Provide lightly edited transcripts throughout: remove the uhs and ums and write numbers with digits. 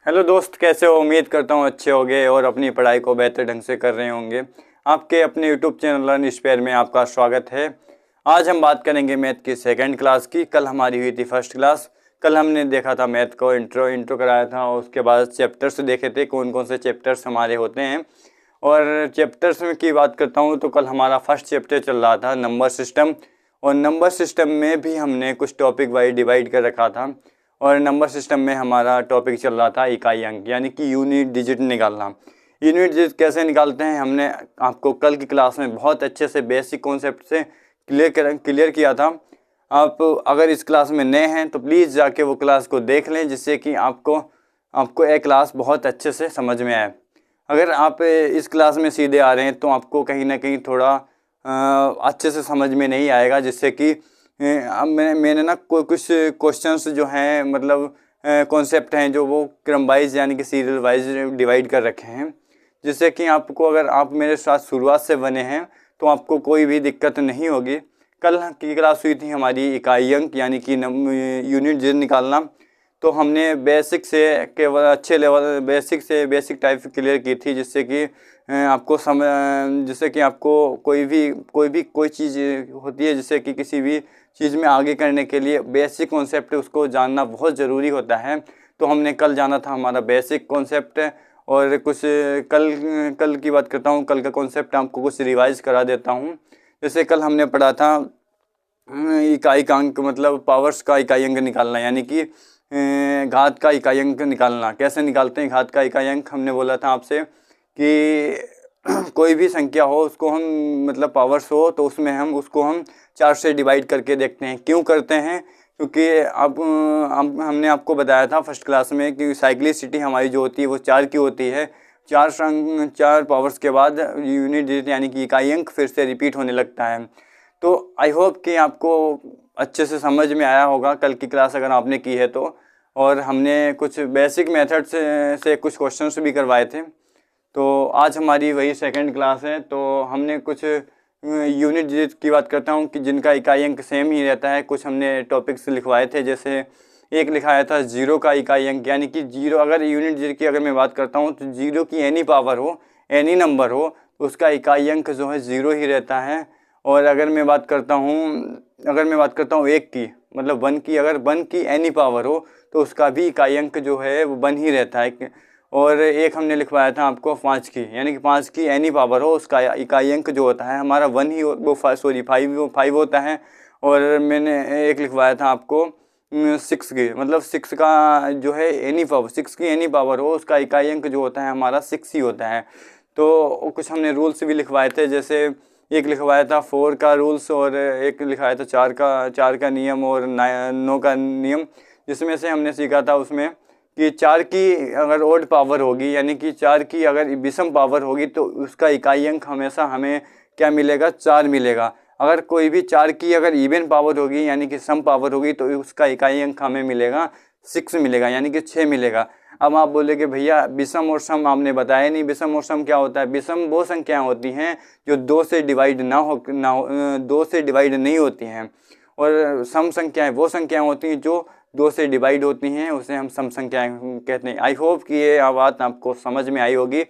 Hello दोस्त, कैसे हो? उम्मीद करता हूँ अच्छे होंगे और अपनी पढ़ाई को बेहतर ढंग से कर रहे होंगे। आपके अपने यूट्यूब चैनल लर्न स्पेयर में आपका स्वागत है। आज हम बात करेंगे मैथ की सेकंड क्लास की। कल हमारी हुई थी फर्स्ट क्लास। कल हमने देखा था मैथ को, इंट्रो कराया था और उसके बाद चैप्टर्स देखे थे, कौन कौन से चैप्टर्स हमारे होते हैं। और चैप्टर्स में की बात करता हूँ तो कल हमारा फर्स्ट चैप्टर चल रहा था नंबर सिस्टम। और नंबर सिस्टम में भी हमने कुछ टॉपिक वाइज डिवाइड कर रखा था। और नंबर सिस्टम में हमारा टॉपिक चल रहा था इकाई अंक, यानी कि यूनिट डिजिट निकालना। यूनिट डिजिट कैसे निकालते हैं हमने आपको कल की क्लास में बहुत अच्छे से बेसिक कॉन्सेप्ट से क्लियर किया था। आप अगर इस क्लास में नए हैं तो प्लीज़ जाके वो क्लास को देख लें, जिससे कि आपको एक क्लास बहुत अच्छे से समझ में आए। अगर आप इस क्लास में सीधे आ रहे हैं तो आपको कहीं ना कहीं थोड़ा अच्छे से समझ में नहीं आएगा, जिससे कि अब मैंने ना कुछ क्वेश्चंस जो हैं, मतलब कॉन्सेप्ट हैं जो वो क्रम वाइज यानी कि सीरियल वाइज डिवाइड कर रखे हैं, जिससे कि आपको, अगर आप मेरे साथ शुरुआत से बने हैं तो आपको कोई भी दिक्कत नहीं होगी। कल की क्लास हुई थी हमारी इकाई अंक यानी कि यूनिट डिजिट निकालना। तो हमने बेसिक से केवल अच्छे लेवल बेसिक से बेसिक टाइप क्लियर की थी, जिससे कि आपको कोई चीज़ होती है, जिससे कि किसी भी चीज़ में आगे करने के लिए बेसिक कॉन्सेप्ट उसको जानना बहुत ज़रूरी होता है। तो हमने कल जाना था हमारा बेसिक कॉन्सेप्ट। और कुछ कल की बात करता हूँ, कल का कॉन्सेप्ट आपको कुछ रिवाइज करा देता हूँ। जैसे कल हमने पढ़ा था इकाई का अंक, मतलब पावर्स का इकाई अंक निकालना, यानी कि घात का इकाई अंक निकालना। कैसे निकालते हैं घात का इकाई अंक? हमने बोला था आपसे कि कोई भी संख्या हो उसको हम, मतलब पावर्स हो तो उसमें हम उसको 4 से डिवाइड करके देखते हैं। क्यों करते हैं? क्योंकि अब हमने आपको बताया था फर्स्ट क्लास में कि साइक्लिसिटी हमारी जो होती है वो 4 की होती है। 4 पावर्स के बाद यूनिट डिजिट यानी कि इकाई अंक फिर से रिपीट होने लगता है। तो आई होप कि आपको अच्छे से समझ में आया होगा कल की क्लास अगर आपने की है तो। और हमने कुछ बेसिक मेथड से कुछ क्वेश्चंस भी करवाए थे। तो आज हमारी वही सेकंड क्लास है। तो हमने कुछ यूनिट डिजिट की बात करता हूँ कि जिनका इकाई अंक सेम ही रहता है। कुछ हमने टॉपिक्स लिखवाए थे, जैसे एक लिखाया था जीरो का इकाई अंक, यानी कि जीरो, अगर यूनिट डिजिट की अगर मैं बात करता हूँ तो जीरो की एनी पावर हो, एनी नंबर हो, तो उसका इकाई अंक जो है ज़ीरो ही रहता है। और अगर मैं बात करता हूँ एक की, मतलब 1 की, अगर 1 की एनी पावर हो तो उसका भी इकाई अंक जो है वो 1 ही रहता है। और एक हमने लिखवाया था आपको 5 की, यानी कि 5 की एनी पावर हो, उसका इकाई अंक जो होता है हमारा 1 ही, वो 5 होता है। और मैंने एक लिखवाया था आपको 6 की, मतलब 6 का जो है एनी पावर, 6 की एनी पावर हो, उसका इकाई अंक जो होता है हमारा 6 ही होता है। तो कुछ हमने रूल्स भी लिखवाए थे, जैसे एक लिखवाया था 4 का रूल्स और एक लिखवाया था 4 का नियम और 9 का नियम। जिसमें से हमने सीखा था उसमें कि 4 की अगर ओड पावर होगी, यानी कि 4 की अगर विषम पावर होगी तो उसका इकाई अंक हमेशा हमें क्या मिलेगा? 4 मिलेगा। अगर कोई भी 4 की अगर इवन पावर होगी, यानी कि सम पावर होगी, तो उसका इकाई अंक हमें मिलेगा 6 मिलेगा, यानी कि 6 मिलेगा। अब आप बोले कि भैया विषम और सम आपने बताया नहीं, विषम और सम क्या होता है? विषम वो संख्याएं होती हैं जो 2 से डिवाइड ना हो 2 से डिवाइड नहीं होती हैं। और सम संख्याएं वो संख्याएं होती हैं जो 2 से डिवाइड होती हैं, उसे हम सम संख्याएं कहते हैं। आई होप कि ये बात आपको समझ में आई होगी।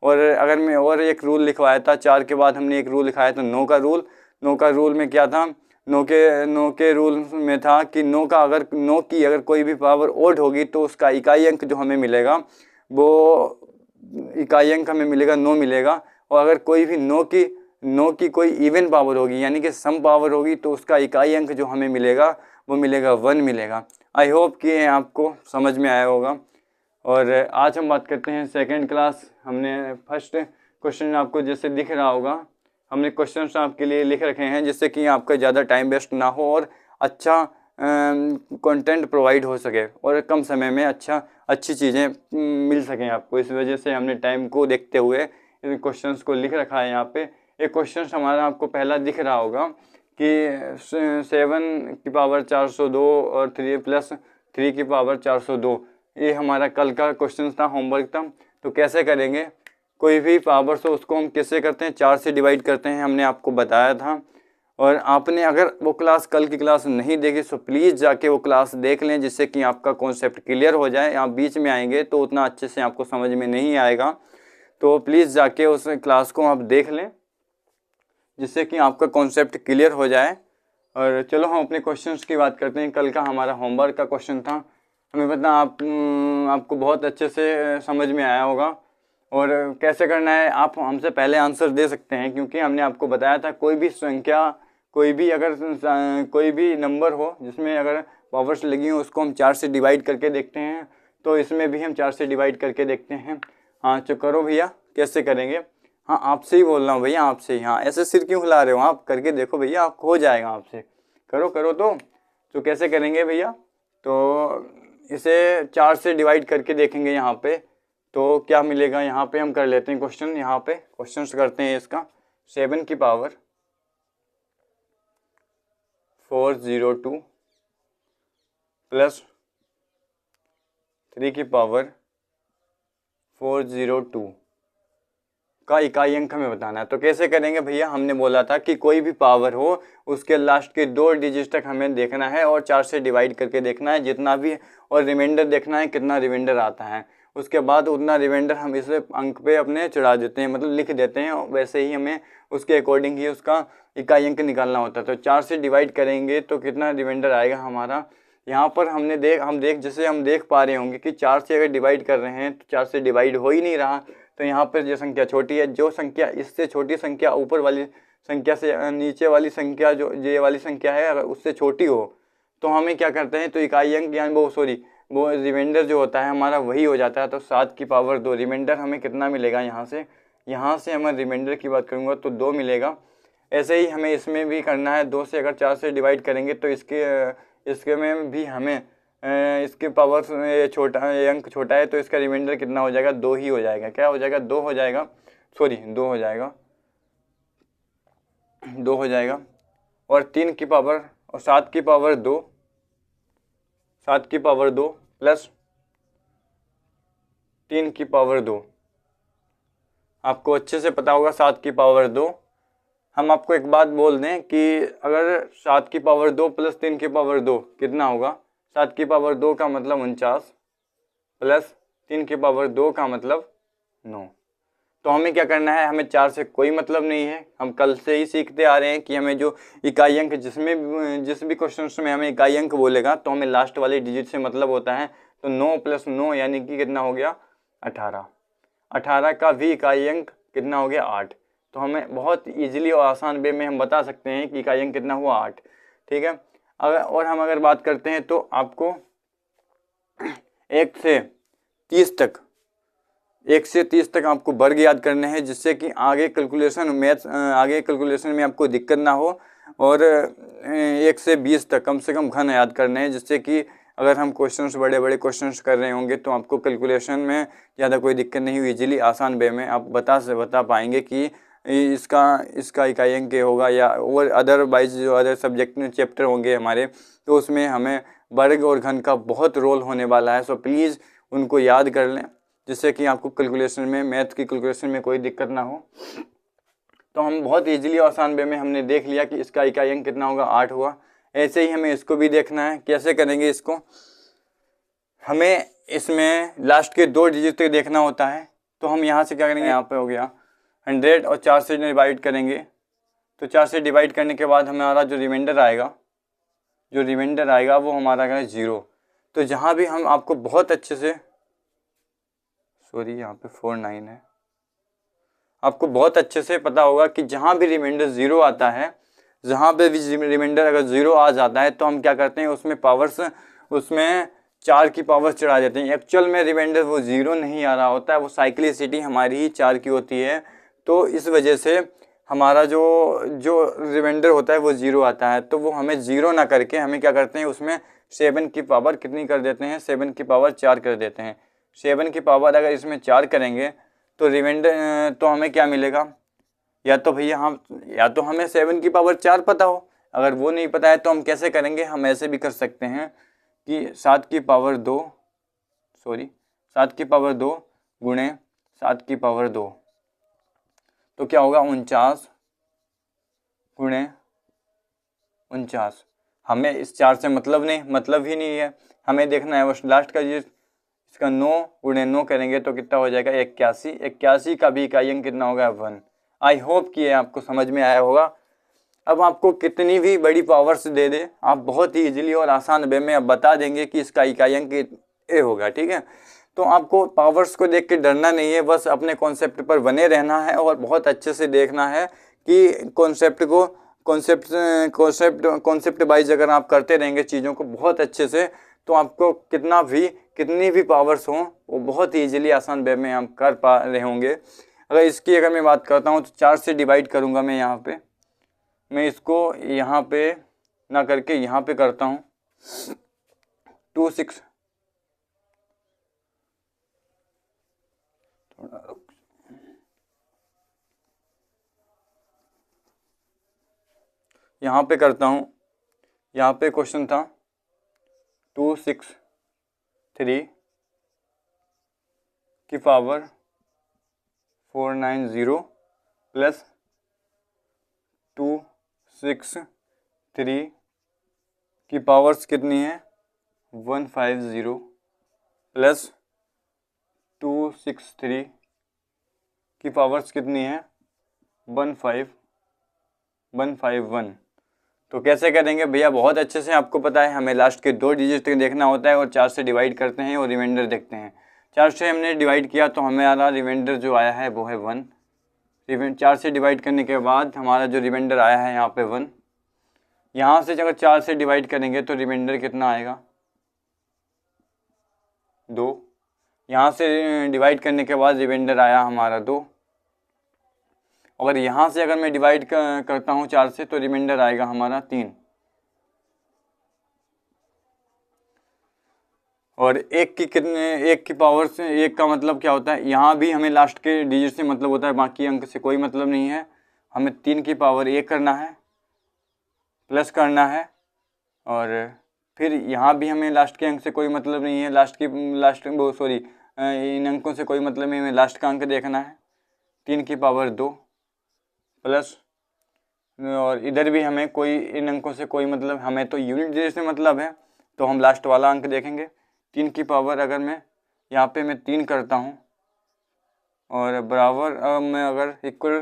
और अगर मैं और एक रूल लिखवाया था 4 के बाद, हमने एक रूल लिखाया था 9 का रूल। 9 का रूल में क्या था? 9 के रूल में था कि 9 की अगर कोई भी पावर ओड होगी तो उसका इकाई अंक जो हमें मिलेगा वो इकाई अंक हमें मिलेगा 9 मिलेगा। और अगर कोई भी 9 की कोई इवन पावर होगी, यानी कि सम पावर होगी, तो उसका इकाई अंक जो हमें मिलेगा वो मिलेगा 1 मिलेगा। आई होप कि आपको समझ में आया होगा। और आज हम बात करते हैं सेकंड क्लास। हमने फर्स्ट क्वेश्चन आपको जैसे दिख रहा होगा, हमने क्वेश्चंस आपके लिए लिख रखे हैं, जिससे कि आपका ज़्यादा टाइम वेस्ट ना हो और अच्छा कंटेंट प्रोवाइड हो सके और कम समय में अच्छी चीज़ें मिल सकें आपको। इस वजह से हमने टाइम को देखते हुए इन क्वेश्चंस को लिख रखा है यहाँ पे। एक क्वेश्चन हमारा आपको पहला दिख रहा होगा कि 7 की पावर 402 और 3 प्लस 3 की पावर 402, ये हमारा कल का क्वेश्चन था, होमवर्क था। तो कैसे करेंगे? कोई भी पावर हो उसको हम कैसे करते हैं? 4 से डिवाइड करते हैं, हमने आपको बताया था। और आपने अगर वो क्लास कल की क्लास नहीं देखी तो प्लीज़ जाके वो क्लास देख लें, जिससे कि आपका कॉन्सेप्ट क्लियर हो जाए। आप बीच में आएंगे तो उतना अच्छे से आपको समझ में नहीं आएगा, तो प्लीज़ जाके उस क्लास को आप देख लें, जिससे कि आपका कॉन्सेप्ट क्लियर हो जाए। और चलो हम अपने क्वेश्चंस की बात करते हैं। कल का हमारा होमवर्क का क्वेश्चन था, हमें पता आपको बहुत अच्छे से समझ में आया होगा। और कैसे करना है आप हमसे पहले आंसर दे सकते हैं, क्योंकि हमने आपको बताया था कोई भी संख्या, कोई भी नंबर हो जिसमें अगर पावर्स लगी हो उसको हम 4 से डिवाइड करके देखते हैं। तो इसमें भी हम 4 से डिवाइड करके देखते हैं। हाँ तो करो भैया, कैसे करेंगे? हाँ आपसे ही बोल रहा हूँ भैया, आपसे ही। हाँ ऐसे सिर क्यों हिला रहे हो? आप करके देखो भैया, आपको हो जाएगा आपसे। करो करो तो कैसे करेंगे भैया? तो इसे 4 से डिवाइड करके देखेंगे यहाँ पे, तो क्या मिलेगा? यहाँ पे हम कर लेते हैं क्वेश्चन, यहाँ पे क्वेश्चन करते हैं इसका। 7 की पावर 402 प्लस 3 की पावर 402 का इकाई अंक हमें बताना है। तो कैसे करेंगे भैया? हमने बोला था कि कोई भी पावर हो उसके लास्ट के 2 डिजिट तक हमें देखना है और 4 से डिवाइड करके देखना है जितना भी, और रिमाइंडर देखना है कितना रिमाइंडर आता है। उसके बाद उतना रिमाइंडर हम इस अंक पे अपने चढ़ा देते हैं, मतलब लिख देते हैं। वैसे ही हमें उसके अकॉर्डिंग ही उसका इकाई अंक निकालना होता है। तो 4 से डिवाइड करेंगे तो कितना रिमाइंडर आएगा हमारा? यहाँ पर हम देख पा रहे होंगे कि 4 से अगर डिवाइड कर रहे हैं तो 4 से डिवाइड हो ही नहीं रहा। तो यहाँ पर जो संख्या छोटी है, जो संख्या इससे छोटी संख्या ऊपर वाली संख्या से नीचे वाली संख्या, जो ये वाली संख्या है, अगर उससे छोटी हो तो हमें क्या करते हैं? तो इकाई अंक यानी वो रिमाइंडर जो होता है हमारा वही हो जाता है। तो 7 की पावर 2 रिमाइंडर हमें कितना मिलेगा? यहाँ से हमें रिमाइंडर की बात करूँगा तो 2 मिलेगा। ऐसे ही हमें इसमें भी करना है। 2 से अगर 4 से डिवाइड करेंगे तो इसके में भी हमें इसके पावर अंक छोटा है, तो इसका रिमाइंडर कितना हो जाएगा? 2 ही हो जाएगा। क्या हो जाएगा? 2 हो जाएगा, सॉरी 2 हो जाएगा, 2 हो जाएगा। और 3 की पावर और 7 की पावर 2, 7 की पावर 2 प्लस 3 की पावर 2। आपको अच्छे से पता होगा 7 की पावर 2। हम आपको एक बात बोल दें कि अगर 7 की पावर 2 प्लस 3 की पावर 2 कितना होगा? 7 की पावर 2 का मतलब 49 प्लस 3 की पावर 2 का मतलब 9। तो हमें क्या करना है? हमें 4 से कोई मतलब नहीं है। हम कल से ही सीखते आ रहे हैं कि हमें जो इकाई अंक जिस भी क्वेश्चन में हमें इकाई अंक बोलेगा तो हमें लास्ट वाले डिजिट से मतलब होता है। तो 9 प्लस 9 यानी कि कितना हो गया? 18। 18 का भी इकाई अंक कितना हो गया? 8। तो हमें बहुत ईजिली और आसान वे में हम बता सकते हैं कि इकाई अंक कितना हुआ? 8। ठीक है। अगर बात करते हैं तो आपको 1 से 30 तक आपको वर्ग याद करने हैं, जिससे कि आगे कैलकुलेशन में आपको दिक्कत ना हो। और 1 से 20 तक कम से कम घन याद करने हैं, जिससे कि अगर हम बड़े बड़े क्वेश्चंस कर रहे होंगे तो आपको कैलकुलेशन में ज़्यादा कोई दिक्कत नहीं हुई, इजीली आसान वे में आप बता पाएंगे कि इसका इकाई अंक होगा। या और अदरवाइज जो अदर सब्जेक्ट में चैप्टर होंगे हमारे, तो उसमें हमें वर्ग और घन का बहुत रोल होने वाला है। सो प्लीज़ उनको याद कर लें, जिससे कि आपको मैथ की कैलकुलेशन में कोई दिक्कत ना हो। तो हम बहुत इजीली आसान वे में हमने देख लिया कि इसका इकाई अंक कितना होगा? 8 हुआ। ऐसे ही हमें इसको भी देखना है। कैसे करेंगे इसको? हमें इसमें लास्ट के 2 डिजिट तक देखना होता है। तो हम यहाँ से क्या करेंगे? यहाँ पे हो गया 100 और 4 से डिवाइड करेंगे। तो 4 से डिवाइड करने के बाद हमारा जो रिमाइंडर आएगा वो हमारा है 0। तो जहाँ भी हम आपको बहुत अच्छे से, सॉरी यहाँ पे 49 है, आपको बहुत अच्छे से पता होगा कि जहाँ भी रिमाइंडर 0 आता है, जहाँ पे भी रिमाइंडर अगर 0 आ जाता है तो हम क्या करते हैं? उसमें 4 की पावर चढ़ा देते हैं। एक्चुअल में रिमाइंडर वो 0 नहीं आ रहा होता है, वो साइक्लिसिटी हमारी ही 4 की होती है। तो इस वजह से हमारा जो रिमाइंडर होता है वो 0 आता है। तो वो हमें 0 ना करके हमें क्या करते हैं? उसमें 7 की पावर कितनी कर देते हैं? 7 की पावर 4 कर देते हैं। 7 की पावर अगर इसमें 4 करेंगे तो रिमाइंडर तो हमें क्या मिलेगा? या तो हमें 7 की पावर 4 पता हो। अगर वो नहीं पता है तो हम कैसे करेंगे? हम ऐसे भी कर सकते हैं कि 7 की पावर 2 गुणे 7 की पावर 2, तो क्या होगा? 49 गुणे 49। हमें इस 4 से मतलब ही नहीं है, हमें देखना है बस लास्ट का ये इसका 9 गुणे 9 करेंगे तो कितना हो जाएगा 81। 81 का भी इकाई अंक कितना होगा 1। आई होप कि ये आपको समझ में आया होगा। अब आपको कितनी भी बड़ी पावर्स दे दे, आप बहुत ही इजीली और आसान वे में अब बता देंगे कि इसका इकाई अंक ए होगा, ठीक है। तो आपको पावर्स को देख के डरना नहीं है, बस अपने कॉन्सेप्ट पर बने रहना है और बहुत अच्छे से देखना है कि कॉन्सेप्ट वाइज अगर आप करते रहेंगे चीज़ों को बहुत अच्छे से, तो आपको कितनी भी पावर्स हों वो बहुत ही ईजिली आसान वे में आप कर पा रहे होंगे। अगर मैं बात करता हूँ तो 4 से डिवाइड करूँगा मैं यहाँ पे, मैं इसको यहाँ पे ना करके यहाँ पे करता हूँ 2 6 यहाँ पे करता हूँ। यहाँ पे क्वेश्चन था 263 की पावर 490 प्लस 263 की पावर्स कितनी है 150 प्लस 263 की पावर्स कितनी है 151। तो कैसे करेंगे भैया, बहुत अच्छे से आपको पता है हमें लास्ट के 2 डिजिट देखना होता है और 4 से डिवाइड करते हैं और रिमाइंडर देखते हैं। 4 से हमने डिवाइड किया तो हमारा रिमाइंडर जो आया है वो है 1। 4 से डिवाइड करने के बाद हमारा जो रिमाइंडर आया है यहाँ पे 1। यहाँ से अगर 4 से डिवाइड करेंगे तो रिमाइंडर कितना आएगा 2। यहाँ से डिवाइड करने के बाद रिमाइंडर आया हमारा 2। अगर यहाँ से अगर मैं डिवाइड करता हूँ 4 से तो रिमाइंडर आएगा हमारा 3। और एक की पावर से 1 का मतलब क्या होता है, यहाँ भी हमें लास्ट के डिजिट से मतलब होता है, बाकी अंक से कोई मतलब नहीं है। हमें 3 की पावर 1 करना है, प्लस करना है, और फिर यहाँ भी हमें लास्ट के अंक से कोई मतलब नहीं है, इन अंकों से कोई मतलब नहीं, हमें लास्ट का अंक देखना है 3 की पावर 2 प्लस, और इधर भी हमें इन अंकों से कोई मतलब, हमें तो यूनिट डिजिट से मतलब है तो हम लास्ट वाला अंक देखेंगे। 3 की पावर अगर मैं यहाँ पे मैं 3 करता हूँ और बराबर मैं अगर इक्वल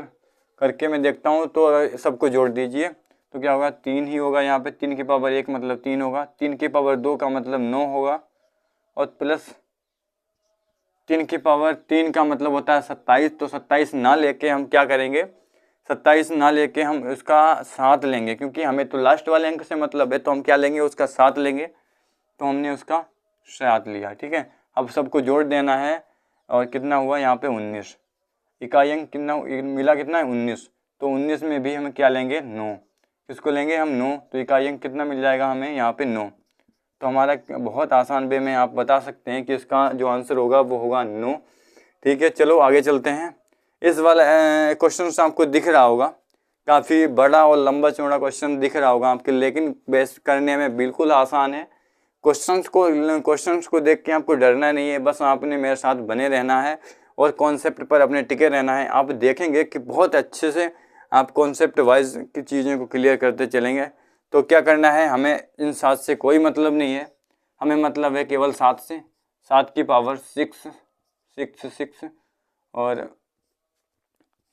करके मैं देखता हूँ तो सबको जोड़ दीजिए तो क्या होगा 3 ही होगा। यहाँ पे 3 की पावर 1 मतलब 3 होगा, 3 की पावर 2 का मतलब 9 होगा, और प्लस 3 की पावर 3 का मतलब होता है 27। तो 27 ना लेके हम क्या करेंगे, 27 ना लेके हम उसका 7 लेंगे, क्योंकि हमें तो लास्ट वाले अंक से मतलब है, तो हम क्या लेंगे उसका 7 लेंगे। तो हमने उसका 7 लिया, ठीक है। अब सबको जोड़ देना है और कितना हुआ यहाँ पे 19। इकाई अंक कितना मिला, कितना है 19। तो 19 में भी हम क्या लेंगे 9, किसको लेंगे हम 9। तो इकाई अंक कितना मिल जाएगा हमें यहाँ पे 9। तो हमारा बहुत आसान वे में आप बता सकते हैं कि इसका जो आंसर होगा वो होगा 9, ठीक है। चलो आगे चलते हैं। इस वाला क्वेश्चन से आपको दिख रहा होगा, काफ़ी बड़ा और लंबा चौड़ा क्वेश्चन दिख रहा होगा आपके, लेकिन बेस करने में बिल्कुल आसान है। क्वेश्चंस को देख के आपको डरना नहीं है, बस आपने मेरे साथ बने रहना है और कॉन्सेप्ट पर अपने टिके रहना है। आप देखेंगे कि बहुत अच्छे से आप कॉन्सेप्ट वाइज की चीज़ों को क्लियर करते चलेंगे। तो क्या करना है, हमें इन 7 से कोई मतलब नहीं है, हमें मतलब है केवल 7 से। 7 की पावर 6, और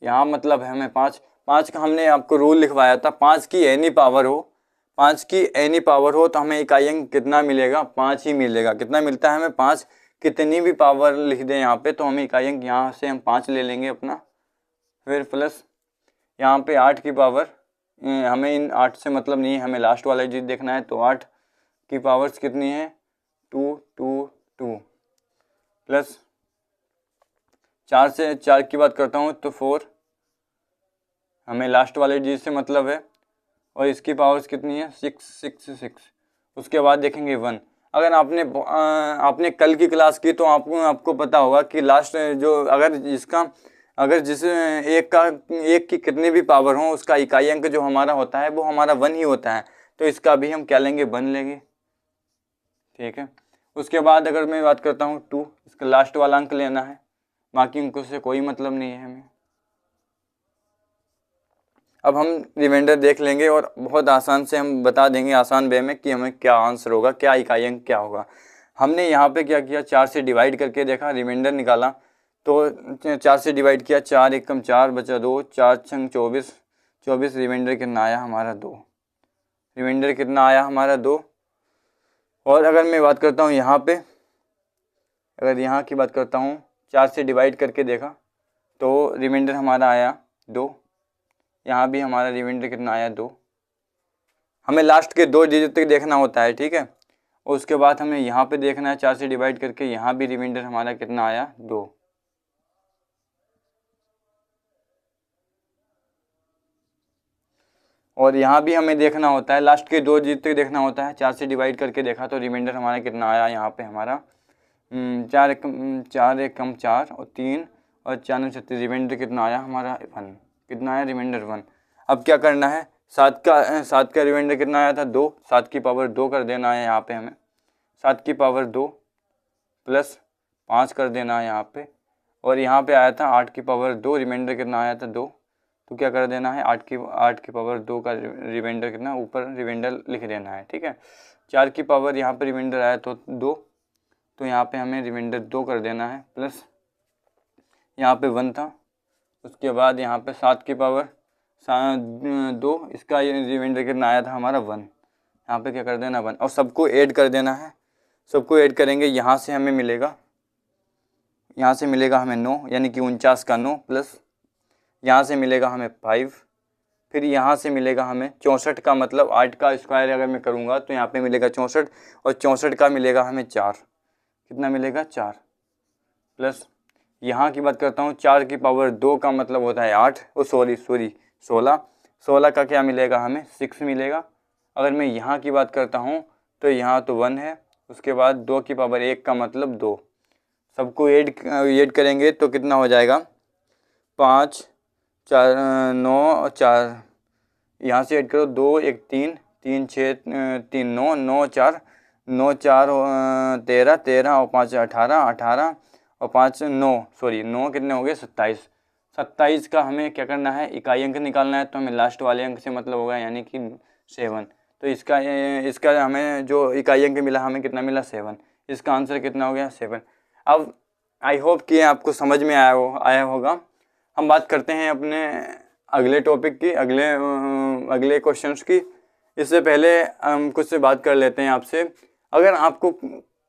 यहाँ मतलब है हमें 5 का हमने आपको रूल लिखवाया था, 5 की एनी पावर हो, 5 की एनी पावर हो तो हमें इकाई अंक कितना मिलेगा 5 ही मिलेगा। कितना मिलता है हमें 5, कितनी भी पावर लिख दें यहाँ पे तो हमें इकाई अंक यहाँ से हम 5 ले लेंगे अपना। फिर प्लस यहाँ पे 8 की पावर, हमें इन 8 से मतलब नहीं है, हमें लास्ट वाला चीज देखना है। तो 8 की पावर्स कितनी है 2 प्लस 4 से 4 की बात करता हूँ तो 4, हमें लास्ट वाले चीज से मतलब है, और इसकी पावर्स कितनी है 6। उसके बाद देखेंगे 1। अगर आपने कल की क्लास की तो आपको पता होगा कि लास्ट जो अगर जिस एक की कितनी भी पावर हो उसका इकाई अंक जो हमारा होता है वो हमारा 1 ही होता है। तो इसका भी हम क्या लेंगे 1 लेंगे, ठीक है। उसके बाद अगर मैं बात करता हूँ 2, इसका लास्ट वाला अंक लेना है, बाकी अंकों से कोई मतलब नहीं है हमें। अब हम रिमाइंडर देख लेंगे और बहुत आसान से हम बता देंगे आसान वे में कि हमें क्या आंसर होगा, क्या इकाई अंक क्या होगा। हमने यहाँ पे क्या किया, 4 से डिवाइड करके देखा, रिमाइंडर निकाला। तो 4 से डिवाइड किया, 4 एकम 4 बचा 2, 4 छंग 24, 24 रिमाइंडर कितना आया हमारा 2, रिमाइंडर कितना आया हमारा 2। और अगर मैं बात करता हूँ यहाँ पे, अगर यहाँ की बात करता हूँ, 4 से डिवाइड करके देखा तो रिमाइंडर हमारा आया 2, यहाँ भी हमारा रिमाइंडर कितना आया 2। हमें लास्ट के 2 डिजिट तक देखना होता है, ठीक है। और उसके बाद हमें यहाँ पे देखना है 4 से डिवाइड करके, यहाँ भी रिमाइंडर हमारा कितना आया 2। और यहाँ भी हमें देखना होता है, लास्ट के 2 डिजिट तक देखना होता है। 4 से डिवाइड करके देखा तो रिमाइंडर हमारा कितना आया, यहाँ पे हमारा 4 एकम 4 और 3 और 4 9 36, रिमाइंडर कितना आया हमारा 1, कितना आया रिमाइंडर 1। अब क्या करना है, 7 का रिमाइंडर कितना आया था 2, 7 की पावर 2 कर देना है यहाँ पे हमें, 7 की पावर 2 प्लस 5 कर देना है यहाँ पे। और यहाँ पे आया था 8 की पावर 2, रिमाइंडर कितना आया था 2, तो क्या कर देना है 8 की पावर 2 का रिमाइंडर कितना, ऊपर रिमाइंडर लिख देना है, ठीक है। 4 की पावर यहाँ पे रिमाइंडर आया तो 2, तो यहाँ पे हमें रिमाइंडर 2 कर देना है, प्लस यहाँ पे 1 था। उसके बाद यहाँ पे 7 की पावर 2, इसका रिमाइंडर कितना आया था हमारा 1, यहाँ पे क्या कर देना 1, और सबको ऐड कर देना है। सबको ऐड करेंगे, यहाँ से हमें मिलेगा, यहाँ से मिलेगा हमें 9, यानी कि 49 का 9, प्लस यहाँ से मिलेगा हमें 5, फिर यहाँ से मिलेगा हमें 64 का, मतलब 8 का स्क्वायर अगर मैं करूँगा तो यहाँ पे मिलेगा 64, और 64 का मिलेगा हमें 4, कितना मिलेगा 4, प्लस यहाँ की बात करता हूँ, 4 की पावर 2 का मतलब होता है 8, ओ सॉरी 16, 16 का क्या मिलेगा हमें 6 मिलेगा। अगर मैं यहाँ की बात करता हूँ तो यहाँ तो 1 है, उसके बाद 2 की पावर 1 का मतलब 2, सबको ऐड करेंगे तो कितना हो जाएगा 5 4 9 और 4, यहाँ से ऐड करो 2 1 3 3 6 3 9 9 4 9 4 13 13 और 5 18 18 और 5 9, सॉरी 9 कितने हो गए 27, 27 का हमें क्या करना है इकाई अंक निकालना है। तो हमें लास्ट वाले अंक से मतलब होगा, यानी कि 7। तो इसका हमें जो इकाई अंक मिला, हमें कितना मिला 7, इसका आंसर कितना हो गया 7। अब आई होप कि आपको समझ में आया होगा। हम बात करते हैं अपने अगले टॉपिक की, अगले क्वेश्चंस की। इससे पहले हम कुछ से बात कर लेते हैं आपसे। अगर आपको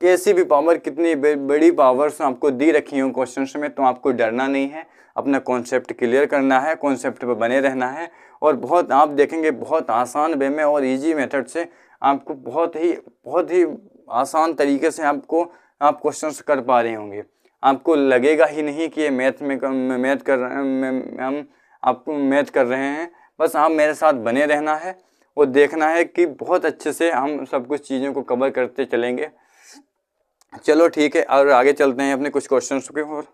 कैसी भी पावर, कितनी बड़ी पावर्स आपको दी रखी हो क्वेश्चंस में, तो आपको डरना नहीं है, अपना कॉन्सेप्ट क्लियर करना है, कॉन्सेप्ट पे बने रहना है। और बहुत आप देखेंगे बहुत आसान वे में और इजी मेथड से आपको बहुत ही आसान तरीके से आप क्वेश्चंस कर पा रहे होंगे। आपको लगेगा ही नहीं कि ये हम आपको मैथ कर रहे हैं। बस आप मेरे साथ बने रहना है और देखना है कि बहुत अच्छे से हम सब कुछ चीज़ों को कवर करते चलेंगे। चलो ठीक है, और आगे चलते हैं अपने कुछ क्वेश्चंस के और।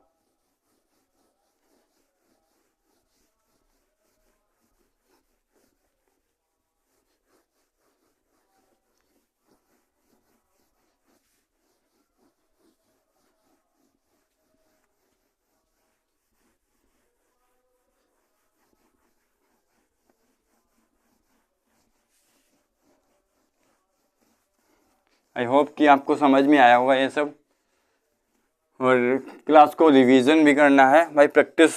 आई होप कि आपको समझ में आया होगा ये सब। और क्लास को रिवीजन भी करना है भाई, प्रैक्टिस।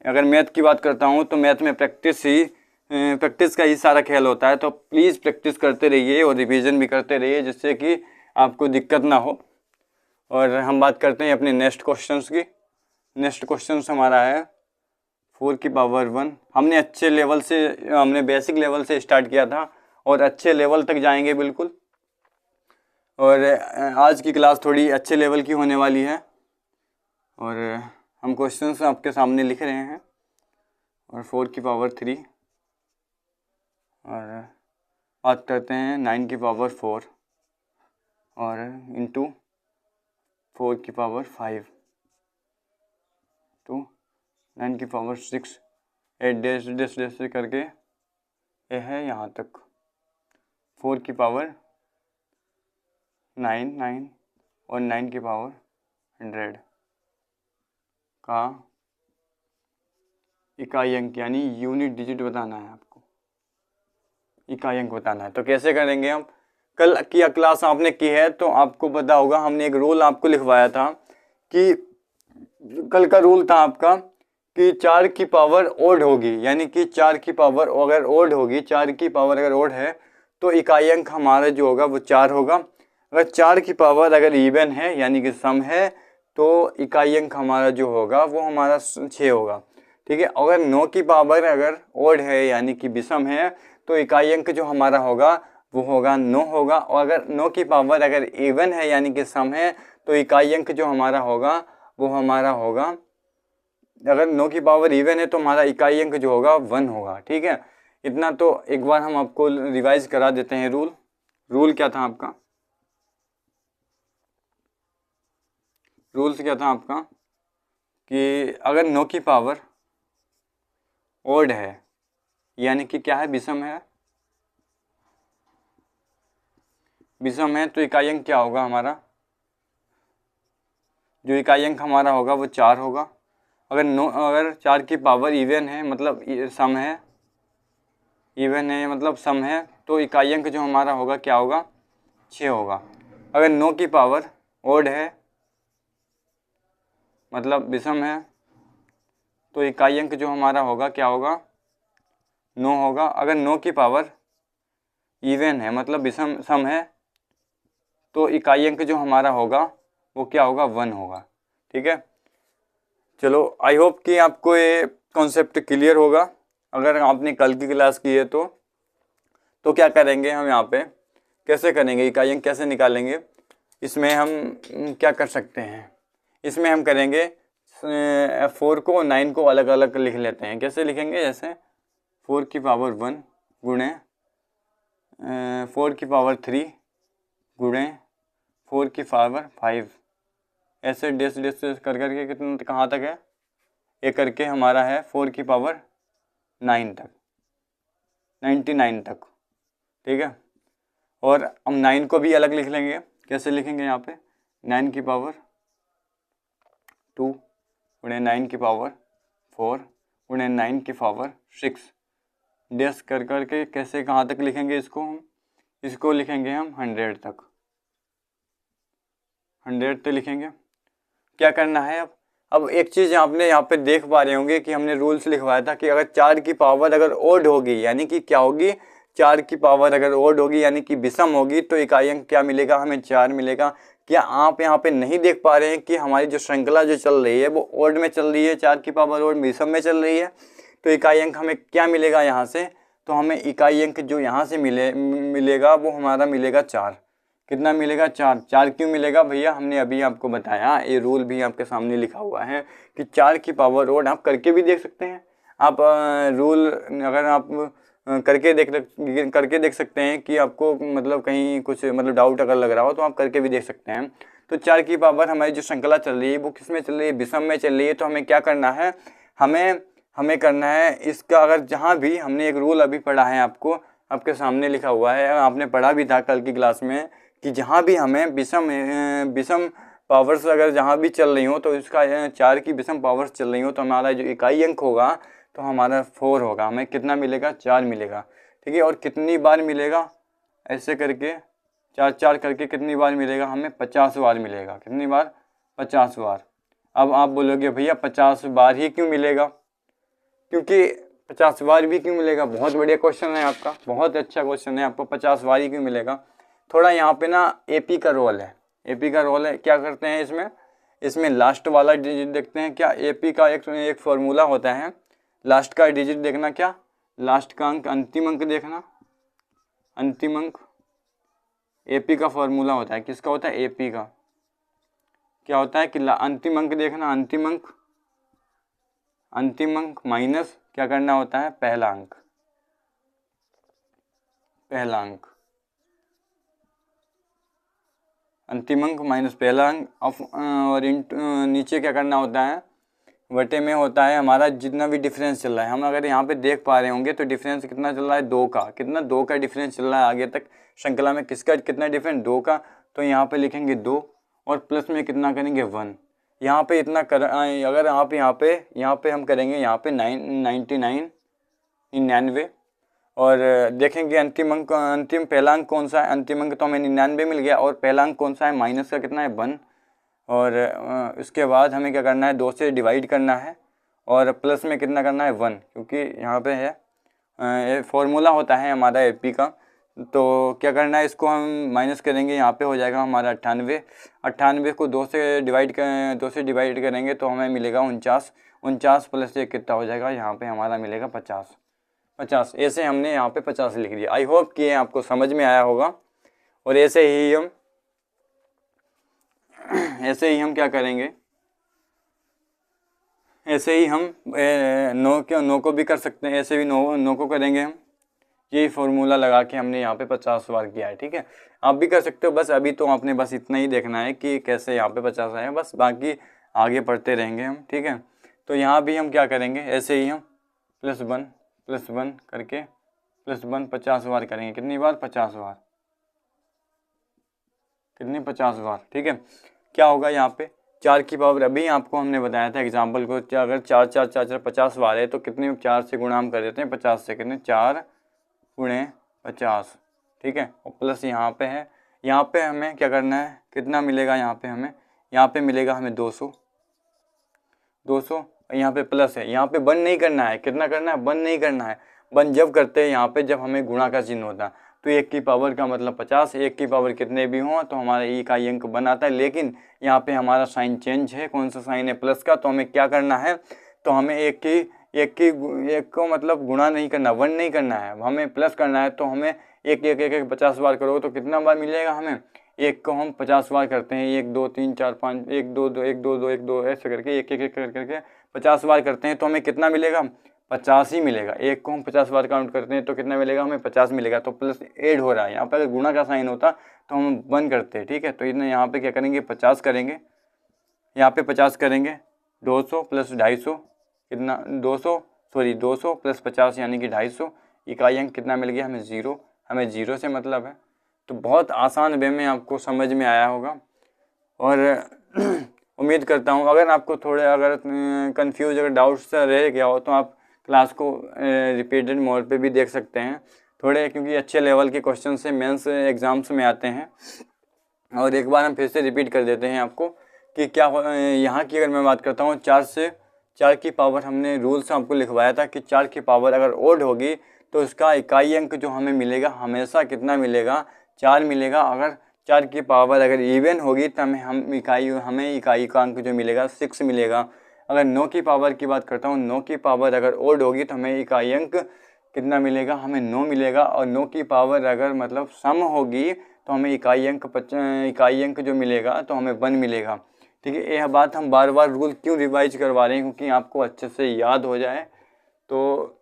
अगर मैथ की बात करता हूँ तो मैथ में प्रैक्टिस का ही सारा खेल होता है। तो प्लीज़ प्रैक्टिस करते रहिए और रिवीजन भी करते रहिए, जिससे कि आपको दिक्कत ना हो। और हम बात करते हैं अपने नेक्स्ट क्वेश्चंस की। नेक्स्ट क्वेश्चन हमारा है 4 की पावर 1। हमने बेसिक लेवल से स्टार्ट किया था और अच्छे लेवल तक जाएंगे बिल्कुल। और आज की क्लास थोड़ी अच्छे लेवल की होने वाली है। और हम क्वेश्चंस आपके सामने लिख रहे हैं। और 4 की पावर 3, और बात करते हैं 9 की पावर 4, और इंटू 4 की पावर 5 तो 9 की पावर 6, 8 डैश करके ये है यहाँ तक। 4 की पावर 9 और 9 की पावर 100 का इकाई अंक यानी यूनिट डिजिट बताना है आपको। इकाई अंक बताना है। तो कैसे करेंगे हम, कल की क्लास आपने की है तो आपको पता होगा, हमने एक रूल आपको लिखवाया था कि कल का रूल था आपका कि 4 की पावर ओड होगी, यानी कि 4 की पावर अगर ओड होगी, 4 की पावर अगर ओड है तो इकाई अंक हमारा जो होगा वो 4 होगा। अगर 4 की पावर अगर इवन है यानी कि सम है तो इकाई अंक हमारा जो होगा वो हमारा 6 होगा। ठीक है, अगर 9 की पावर अगर ओड है यानी कि विषम है तो इकाई अंक जो हमारा होगा वो होगा 9 होगा। और अगर 9 की पावर अगर इवन है यानी कि सम है तो इकाई अंक जो हमारा होगा वो हमारा होगा, अगर 9 की पावर इवन है तो हमारा इकाई अंक जो होगा 1 होगा। ठीक है, इतना तो एक बार हम आपको रिवाइज करा देते हैं। रूल क्या था आपका, रूल्स क्या था आपका कि अगर 9 की पावर ओड है यानी कि क्या है, विषम है, विषम है तो इकाई अंक क्या होगा हमारा, जो इकाई अंक हमारा होगा वो 4 होगा। अगर 4 की पावर इवन है मतलब सम है, इवन है मतलब सम है तो इकाई अंक जो हमारा होगा क्या होगा, 6 होगा। अगर 9 की पावर ओड है मतलब विषम है तो इकाई अंक जो हमारा होगा क्या होगा, 9 होगा। अगर 9 की पावर इवन है मतलब विषम सम है तो इकाई अंक जो हमारा होगा वो क्या होगा, 1 होगा। ठीक है, चलो आई होप कि आपको ये कॉन्सेप्ट क्लियर होगा। अगर आपने कल की क्लास की है तो क्या करेंगे हम यहाँ पे, कैसे करेंगे इकाई अंक कैसे निकालेंगे, इसमें हम क्या कर सकते हैं, इसमें हम करेंगे 4 को 9 को अलग अलग लिख लेते हैं। कैसे लिखेंगे, जैसे 4 की पावर 1 गुणे 4 की पावर 3 गुणे 4 की पावर 5, ऐसे डेस डेस कर करके कितना कहाँ तक है, ये करके हमारा है 4 की पावर 9 तक, 99 तक। ठीक है, और हम 9 को भी अलग लिख लेंगे। कैसे लिखेंगे, यहाँ पे 9 की पावर 2 गुणे 9 की पावर 4 गुणे 9 की पावर 6, डेस कर करके कैसे कहाँ तक लिखेंगे इसको, हम इसको लिखेंगे हम 100 तक, 100 तक लिखेंगे। क्या करना है अब एक चीज़ आपने यहाँ पे देख पा रहे होंगे कि हमने रूल्स लिखवाया था कि अगर 4 की पावर अगर ओड होगी यानी कि क्या होगी, 4 की पावर अगर ओड होगी यानी कि विषम होगी तो इकाई अंक क्या मिलेगा, हमें 4 मिलेगा। क्या आप यहाँ पे नहीं देख पा रहे हैं कि हमारी जो श्रृंखला जो चल रही है वो ओड में चल रही है, 4 की पावर ओड विषम में चल रही है, तो इकाई अंक हमें क्या मिलेगा यहाँ से, तो हमें इकाई अंक जो यहाँ से मिलेगा वो हमारा मिलेगा 4। कितना मिलेगा, 4। 4 क्यों मिलेगा भैया, हमने अभी आपको बताया, ये रूल भी आपके सामने लिखा हुआ है कि 4 की पावर ओड आप करके भी देख सकते हैं। आप रूल अगर आप करके देख सकते हैं कि आपको मतलब कहीं कुछ मतलब डाउट अगर लग रहा हो तो आप करके भी देख सकते हैं। तो 4 की पावर हमारी जो श्रृंखला चल रही है वो किस में चल रही है, विषम में चल रही है। तो हमें क्या करना है, हमें करना है इसका, अगर जहाँ भी हमने एक रूल अभी पढ़ा है आपको आपके सामने लिखा हुआ है, आपने पढ़ा भी था कल की क्लास में कि जहाँ भी हमें विषम पावर्स अगर जहाँ भी चल रही हो तो इसका 4 की विषम पावर्स चल रही हो तो हमारा जो इकाई अंक होगा तो हमारा 4 होगा, हमें कितना मिलेगा, 4 मिलेगा। ठीक है, और कितनी बार मिलेगा, ऐसे करके 4 करके कितनी बार मिलेगा, हमें 50 बार मिलेगा। कितनी बार, 50 बार। अब आप बोलोगे भैया 50 बार ही क्यों मिलेगा, क्योंकि 50 बार भी क्यों मिलेगा, बहुत बढ़िया क्वेश्चन है आपका, बहुत अच्छा क्वेश्चन है। आपको 50 बार ही क्यों मिलेगा, थोड़ा यहाँ पे ना एपी का रोल है, एपी का रोल है। क्या करते हैं इसमें लास्ट वाला डिजिट देखते हैं क्या, एपी का एक फॉर्मूला होता है, लास्ट का डिजिट देखना, क्या लास्ट का अंक, अंतिम अंक देखना, अंतिम अंक एपी का फॉर्मूला होता है। किसका होता है, एपी का। क्या होता है कि अंतिम अंक देखना, अंतिम अंक माइनस क्या करना होता है, पहला अंक, पहला अंक, अंतिम अंक माइनस पहला अंक। और नीचे क्या करना होता है, बटे में होता है हमारा जितना भी डिफरेंस चल रहा है। हम अगर यहाँ पे देख पा रहे होंगे तो डिफरेंस कितना चल रहा है, 2 का, कितना 2 का डिफरेंस चल रहा है आगे तक श्रृंखला में। किसका कितना डिफरेंस, 2 का। तो यहाँ पे लिखेंगे 2 और प्लस में कितना करेंगे, 1। यहाँ पे इतना अगर आप यहाँ पे हम करेंगे यहाँ पे 99 99 और देखेंगे अंतिम पहला अंक कौन सा है। अंतिम अंक तो हमें 99 मिल गया, और पहला अंक कौन सा है, माइनस का कितना है 1। और इसके बाद हमें क्या करना है, 2 से डिवाइड करना है, और प्लस में कितना करना है 1, क्योंकि यहाँ पे है फॉर्मूला होता है हमारा एपी का। तो क्या करना है, इसको हम माइनस करेंगे, यहाँ पे हो जाएगा हमारा 98। 98 को 2 से डिवाइड करेंगे तो हमें मिलेगा 49। 49 प्लस 1 कितना हो जाएगा, यहाँ पे हमारा मिलेगा 50। 50 ऐसे हमने यहाँ पे 50 लिख दिया। आई होप कि आपको समझ में आया होगा। और ऐसे ही हम क्या करेंगे, ऐसे ही हम 9 को भी कर सकते हैं, ऐसे भी 9 को करेंगे हम। ये फार्मूला लगा के हमने यहाँ पे 50 बार किया है, ठीक है। आप भी कर सकते हो, बस अभी तो आपने बस इतना ही देखना है कि कैसे यहाँ पे 50 आए, बस बाकी आगे पढ़ते रहेंगे हम, ठीक है। तो यहाँ भी हम क्या करेंगे, ऐसे ही हम +1 करके +1 50 बार करेंगे। कितनी बार, 50 बार। कितनी, 50 बार, ठीक है। क्या होगा यहाँ पे 4 की पावर, अभी आपको हमने बताया था एग्जाम्पल को, अगर 4 4 4 4 50 बार है तो कितने 4 से गुणा हम कर देते हैं 50 से, कितने 4 × 50, ठीक है। और प्लस यहाँ पे है, यहाँ पे हमें क्या करना है, कितना मिलेगा यहाँ पे मिलेगा हमें 200। यहाँ पे प्लस है, यहाँ पे बंद नहीं करना है, कितना करना है, बंद नहीं करना है। बंद जब करते हैं यहाँ पे जब हमें गुणा का चिन्ह होता है, तो 1 की पावर का मतलब 50, 1 की पावर कितने भी हों तो हमारा इकाई अंक बन आता है। लेकिन यहाँ पे हमारा साइन चेंज है, कौन सा साइन है, प्लस का। तो हमें क्या करना है, तो हमें एक को मतलब गुणा नहीं करना, 1 नहीं करना है, हमें प्लस करना है। तो हमें एक 50 बार करोगे तो कितना बार मिलेगा हमें, 1 को हम 50 बार करते हैं, 1 2 3 4 5, 1 2 2 1 2 2 1 2 ऐसे करके एक करके 50 बार करते हैं, तो हमें कितना मिलेगा, 50 ही मिलेगा। 1 को हम 50 बार काउंट करते हैं तो कितना मिलेगा हमें, 50 मिलेगा। तो प्लस ऐड हो रहा है, यहाँ पर अगर गुणा का साइन होता तो हम 1 करते हैं, ठीक है। तो इतना यहाँ पे क्या करेंगे, 50 करेंगे, यहाँ पे 50 करेंगे, 200 + 250 कितना, 200 + 50 यानी कि 250। इकाई अंक कितना मिल गया हमें, 0। हमें 0 से मतलब है। तो बहुत आसान वे में आपको समझ में आया होगा। और उम्मीद करता हूँ अगर आपको थोड़े कंफ्यूज अगर डाउट्स रह गया हो तो आप क्लास को रिपीटेड मोड पे भी देख सकते हैं थोड़े, क्योंकि अच्छे लेवल के क्वेश्चन से मेंस एग्जाम्स में आते हैं। और एक बार हम फिर से रिपीट कर देते हैं आपको कि क्या यहाँ की अगर मैं बात करता हूँ, 4 की पावर हमने रूल्स आपको लिखवाया था कि 4 की पावर अगर ओड होगी तो इसका इकाई अंक जो हमें मिलेगा हमेशा कितना मिलेगा, 4 मिलेगा। अगर 4 की पावर अगर इवन होगी तो हमें इकाई का अंक जो मिलेगा 6 मिलेगा। अगर 9 की पावर की बात करता हूँ, 9 की पावर अगर ओड होगी तो हमें इकाई अंक कितना मिलेगा, हमें 9 मिलेगा। और 9 की पावर अगर मतलब सम होगी तो हमें इकाई अंक जो मिलेगा तो हमें 1 मिलेगा, ठीक है। यह बात हम बार बार रूल क्यों रिवाइज करवा रहे हैं, क्योंकि आपको अच्छे से याद हो जाए। तो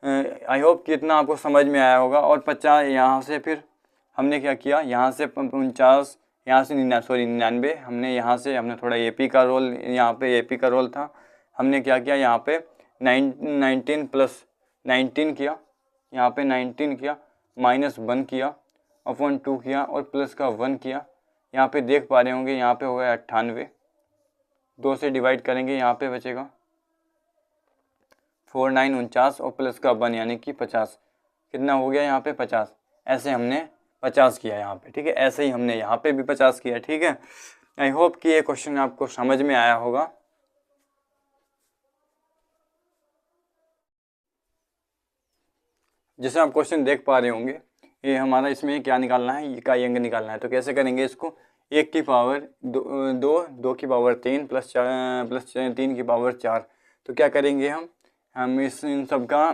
आई होप कि इतना आपको समझ में आया होगा। और 50 यहाँ से फिर हमने क्या किया, यहाँ से 49, यहाँ से 99 हमने थोड़ा एपी का रोल, यहाँ पे एपी का रोल था। हमने क्या किया, यहाँ पे 19 + 19 किया, यहाँ पे 19 किया, -1 किया, अपॉन 2 किया, और प्लस का 1 किया। यहाँ पे देख पा रहे होंगे, यहाँ पे हो गया 98। 2 से डिवाइड करेंगे, यहाँ पे बचेगा 49 49, और प्लस का 1 यानी कि 50। कितना हो गया यहाँ पे, 50। ऐसे हमने 50 किया यहाँ पे, ठीक है। ऐसे ही हमने यहाँ पे भी 50 किया, ठीक है। आई होप कि ये क्वेश्चन आपको समझ में आया होगा। जैसे आप क्वेश्चन देख पा रहे होंगे, ये हमारा इसमें क्या निकालना है, इकाई अंक निकालना है। तो कैसे करेंगे इसको, 1 की पावर 2 की पावर 3 प्लस 3 की पावर 4। तो क्या करेंगे हम इन सब का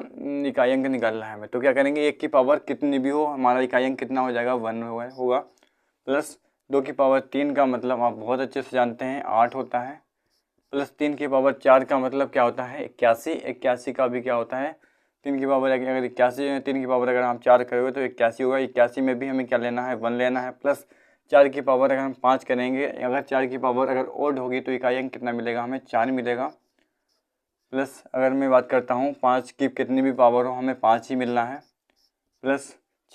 इकाई अंक निकालना है हमें। तो क्या करेंगे, 1 की पावर कितनी भी हो हमारा इकाई अंक कितना हो जाएगा, 1 होगा। प्लस 2 की पावर 3 का मतलब आप बहुत अच्छे से जानते हैं 8 होता है। प्लस 3 की पावर 4 का मतलब क्या होता है, 81। 81 का भी क्या होता है, 3 की पावर अगर 81, 3 की पावर अगर हम 4 करोगे तो 81 होगा। 81 में भी हमें क्या लेना है, 1 लेना है। प्लस 4 की पावर अगर हम 5 करेंगे, अगर 4 की पावर अगर ओड होगी तो इकाई अंक कितना मिलेगा, हमें 4 मिलेगा। प्लस अगर मैं बात करता हूँ 5 की कितनी भी पावर हो हमें 5 ही मिलना है। प्लस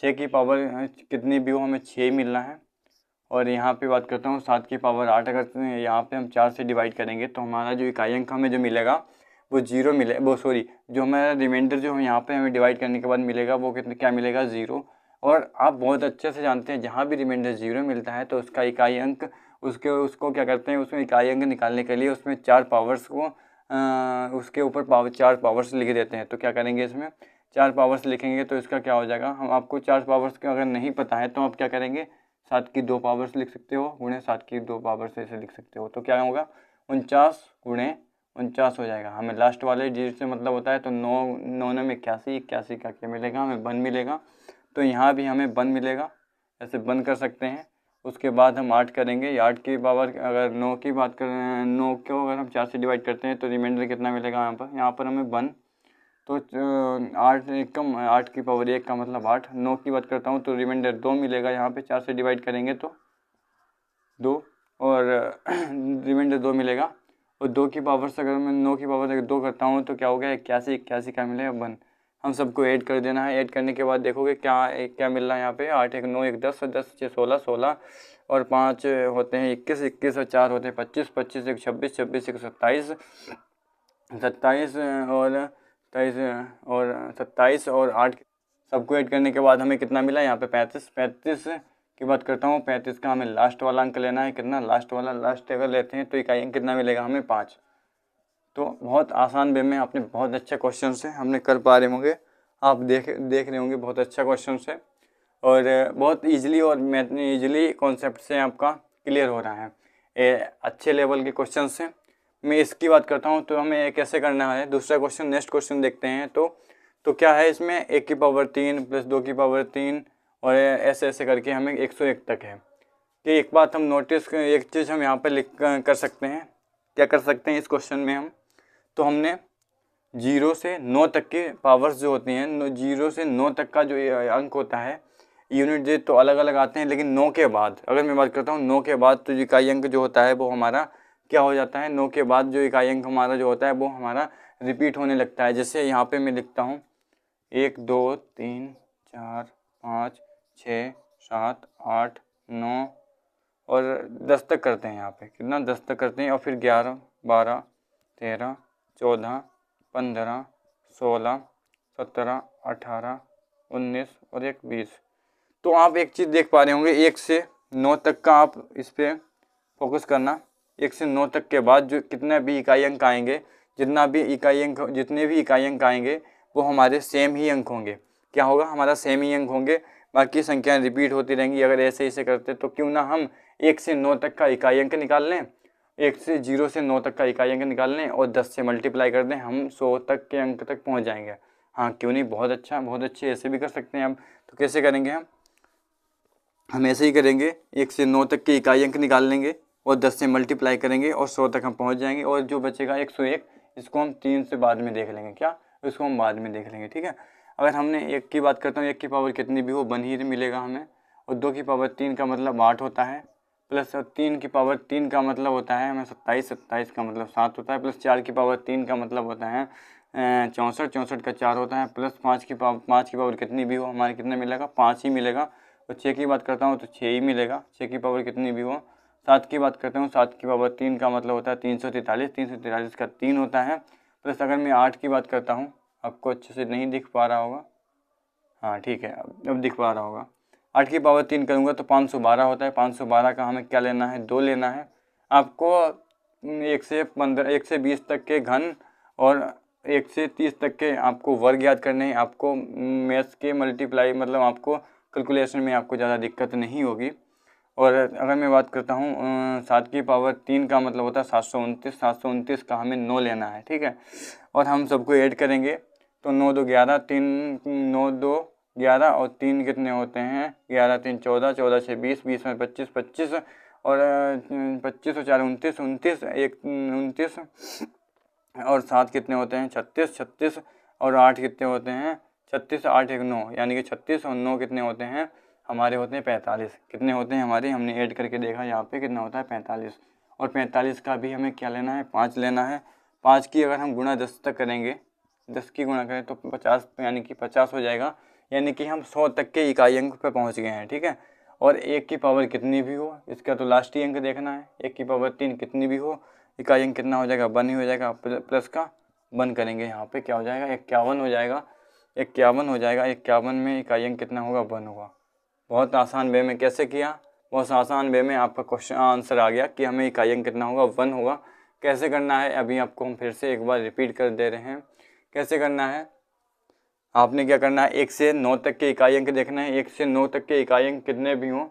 6 की पावर कितनी भी हो हमें 6 मिलना है। और यहाँ पे बात करता हूँ 7 की पावर 8, अगर यहाँ पे हम 4 से डिवाइड करेंगे तो हमारा जो इकाई अंक हमें जो मिलेगा वो जीरो मिले, वो सॉरी जो हमारा रिमाइंडर जो यहाँ पे हमें डिवाइड करने के बाद मिलेगा वो कितने क्या मिलेगा, ज़ीरो। और आप बहुत अच्छे से जानते हैं जहाँ भी रिमाइंडर ज़ीरो मिलता है तो उसका इकाई अंक उसको क्या करते हैं, उसमें इकाई अंक निकालने के लिए उसमें 4 पावर्स को उसके ऊपर 4 पावर्स लिख देते हैं। तो क्या करेंगे, इसमें 4 पावर्स लिखेंगे तो इसका क्या हो जाएगा, हम आपको 4 पावर्स के अगर नहीं पता है तो आप क्या करेंगे, 7 की 2 पावर्स लिख सकते हो, गुणे 7 की 2 पावर्स ऐसे लिख सकते हो। तो क्या होगा, 49 गुणे 49 हो जाएगा। हमें लास्ट वाले डिजिट से मतलब होता है तो 9 में 81, 81 का क्या मिलेगा, हमें 1 मिलेगा। तो यहाँ भी हमें 1 मिलेगा, ऐसे 1 कर सकते हैं। उसके बाद हम 8 करेंगे, 8 की पावर अगर 9 की बात करें, 9 को अगर हम 4 से डिवाइड करते हैं तो रिमाइंडर कितना मिलेगा, यहाँ पर हमें 1। तो 8 की पावर 1 का मतलब 8। 9 की बात करता हूँ तो रिमाइंडर 2 मिलेगा, यहाँ पे 4 से डिवाइड करेंगे तो 2 और रिमाइंडर 2 मिलेगा। और 2 की पावर से अगर मैं 9 की पावर से 2 करता हूँ तो क्या हो गया, 81, 81 का मिलेगा 1। हम सबको ऐड कर देना है। ऐड करने के बाद देखोगे क्या मिल रहा है यहाँ पे, 8 1 9 1 10 10 6 16 16 और 5 होते हैं 21 21 और 4 होते हैं 25 25 1 26 26 1 27 27 और 27 और 8 सबको ऐड करने के बाद हमें कितना मिला यहाँ पे 35 35 की बात करता हूँ। 35 का हमें लास्ट वाला अंक लेना है, कितना लास्ट अगर लेते हैं तो इकाई अंक कितना मिलेगा हमें 5। तो बहुत आसान वे में आपने बहुत अच्छा क्वेश्चन से हमने कर पा रहे होंगे, आप देख रहे होंगे बहुत अच्छा क्वेश्चन से और बहुत इजीली और इजीली कॉन्सेप्ट से आपका क्लियर हो रहा है अच्छे लेवल के क्वेश्चन से। मैं इसकी बात करता हूँ तो हमें कैसे करना है, दूसरा क्वेश्चन नेक्स्ट क्वेश्चन देखते हैं। तो क्या है इसमें 1 की पावर 3 प्लस 2 की पावर 3 और ऐसे ऐसे करके हमें 101 तक है। कि एक बात हम नोटिस, एक चीज़ हम यहाँ पर लिख कर सकते हैं, क्या कर सकते हैं इस क्वेश्चन में हम, तो हमने 0 से 9 तक के पावर्स जो होती हैं, 0 से 9 तक का जो अंक होता है, यूनिट डिजिट तो अलग अलग आते हैं, लेकिन 9 के बाद अगर मैं बात करता हूँ 9 के बाद तो इकाई अंक जो होता है वो हमारा क्या हो जाता है, 9 के बाद जो इकाई अंक हमारा जो होता है वो हमारा रिपीट होने लगता है। जैसे यहाँ पे मैं लिखता हूँ 1 2 3 4 5 6 7 8 9 और 10 तक करते हैं। यहाँ पे कितना 10 तक करते हैं और फिर 11 12 13 14 15 16 17 18 19 और 20। तो आप एक चीज़ देख पा रहे होंगे, 1 से 9 तक का आप इस पर फोकस करना। 1 से 9 तक के बाद जो कितने भी इकाई अंक आएंगे, जितने भी इकाई अंक आएंगे वो हमारे सेम ही अंक होंगे। क्या होगा, हमारा सेम ही अंक होंगे, बाकी संख्याएं रिपीट होती रहेंगी। अगर ऐसे करते तो क्यों ना हम 1 से 9 तक का इकाई अंक निकाल लें, 0 से 9 तक का इकाई अंक निकाल लें और 10 से मल्टीप्लाई कर दें, हम 100 तक के अंक तक पहुंच जाएंगे। हाँ क्यों नहीं, बहुत अच्छा, बहुत अच्छे, ऐसे भी कर सकते हैं हम। तो कैसे करेंगे हम ऐसे ही करेंगे, 1 से 9 तक के इकाई अंक निकाल लेंगे और 10 से मल्टीप्लाई करेंगे और 100 तक हम पहुंच जाएंगे। और जो बचेगा 101, इसको हम 3 से बाद में देख लेंगे। क्या, इसको हम बाद में देख लेंगे, ठीक है। अगर हमने 1 की बात करता हूँ, 1 की पावर कितनी भी हो 1 ही मिलेगा हमें, और 2 की पावर 3 का मतलब 8 होता है, प्लस 3 की पावर 3 का मतलब होता है हमें 27, 27 का मतलब 7 होता है, प्लस 4 की पावर 3 का मतलब होता है 64, 64 का 4 होता है, प्लस 5 की पावर कितनी भी हो हमारे कितना मिलेगा, 5 ही मिलेगा। और 6 की बात करता हूँ तो 6 ही मिलेगा, 6 की पावर कितनी भी हो। 7 की बात करता हूँ, 7 की पावर 3 का मतलब होता है 343, 343 का 3 होता है, प्लस अगर मैं 8 की बात करता हूँ, आपको अच्छे से नहीं दिख पा रहा होगा, हाँ ठीक है अब दिख पा रहा होगा। 8 की पावर 3 करूँगा तो 512 होता है, 512 का हमें क्या लेना है, 2 लेना है। आपको 1 से 20 तक के घन और 1 से 30 तक के आपको वर्ग याद करने हैं। आपको मैथ्स के मल्टीप्लाई मतलब आपको कैलकुलेशन में आपको ज़्यादा दिक्कत नहीं होगी। और अगर मैं बात करता हूँ 7 की पावर 3 का मतलब होता है 729, 729 का हमें 9 लेना है, ठीक है। और हम सबको ऐड करेंगे तो 9 2 11, 9 2 11 और 3 कितने होते हैं, 11 3 14, 14 6 20, 20 में 25, 25 और 25 और 4 29, 29 1 29 और 7 कितने होते हैं 36, 36 और 8 कितने होते हैं 36, 8 1 9, यानी कि 36 और 9 कितने होते हैं हमारे, होते हैं 45। कितने होते हैं हमारे, हमने ऐड करके देखा यहाँ पे कितना होता है 45। और 45 का भी हमें क्या लेना है, 5 लेना है। 5 की अगर हम गुणा 10 तक करेंगे, 10 की गुणा करें तो 50, यानी कि 50 हो जाएगा, यानी कि हम 100 तक के इकाई अंक पे पहुँच गए हैं, ठीक है। और 1 की पावर कितनी भी हो, इसका तो लास्ट ही अंक देखना है। 1 की पावर 3 कितनी भी हो, इकाई अंक कितना हो जाएगा, 1 ही हो जाएगा, प्लस का 1 करेंगे, यहाँ पे क्या हो जाएगा 51 हो जाएगा, 51 हो जाएगा। 51 में इकाई अंक कितना होगा 1 होगा। बहुत आसान वे में कैसे किया, बहुत आसान वे में आपका क्वेश्चन आंसर आ गया कि हमें इकाई अंक कितना होगा 1 होगा। कैसे करना है अभी आपको हम फिर से एक बार रिपीट कर दे रहे हैं। कैसे करना है, आपने क्या करना है 1 से 9 तक के इकाई अंक देखना है। 1 से 9 तक के इकाई अंक कितने भी हों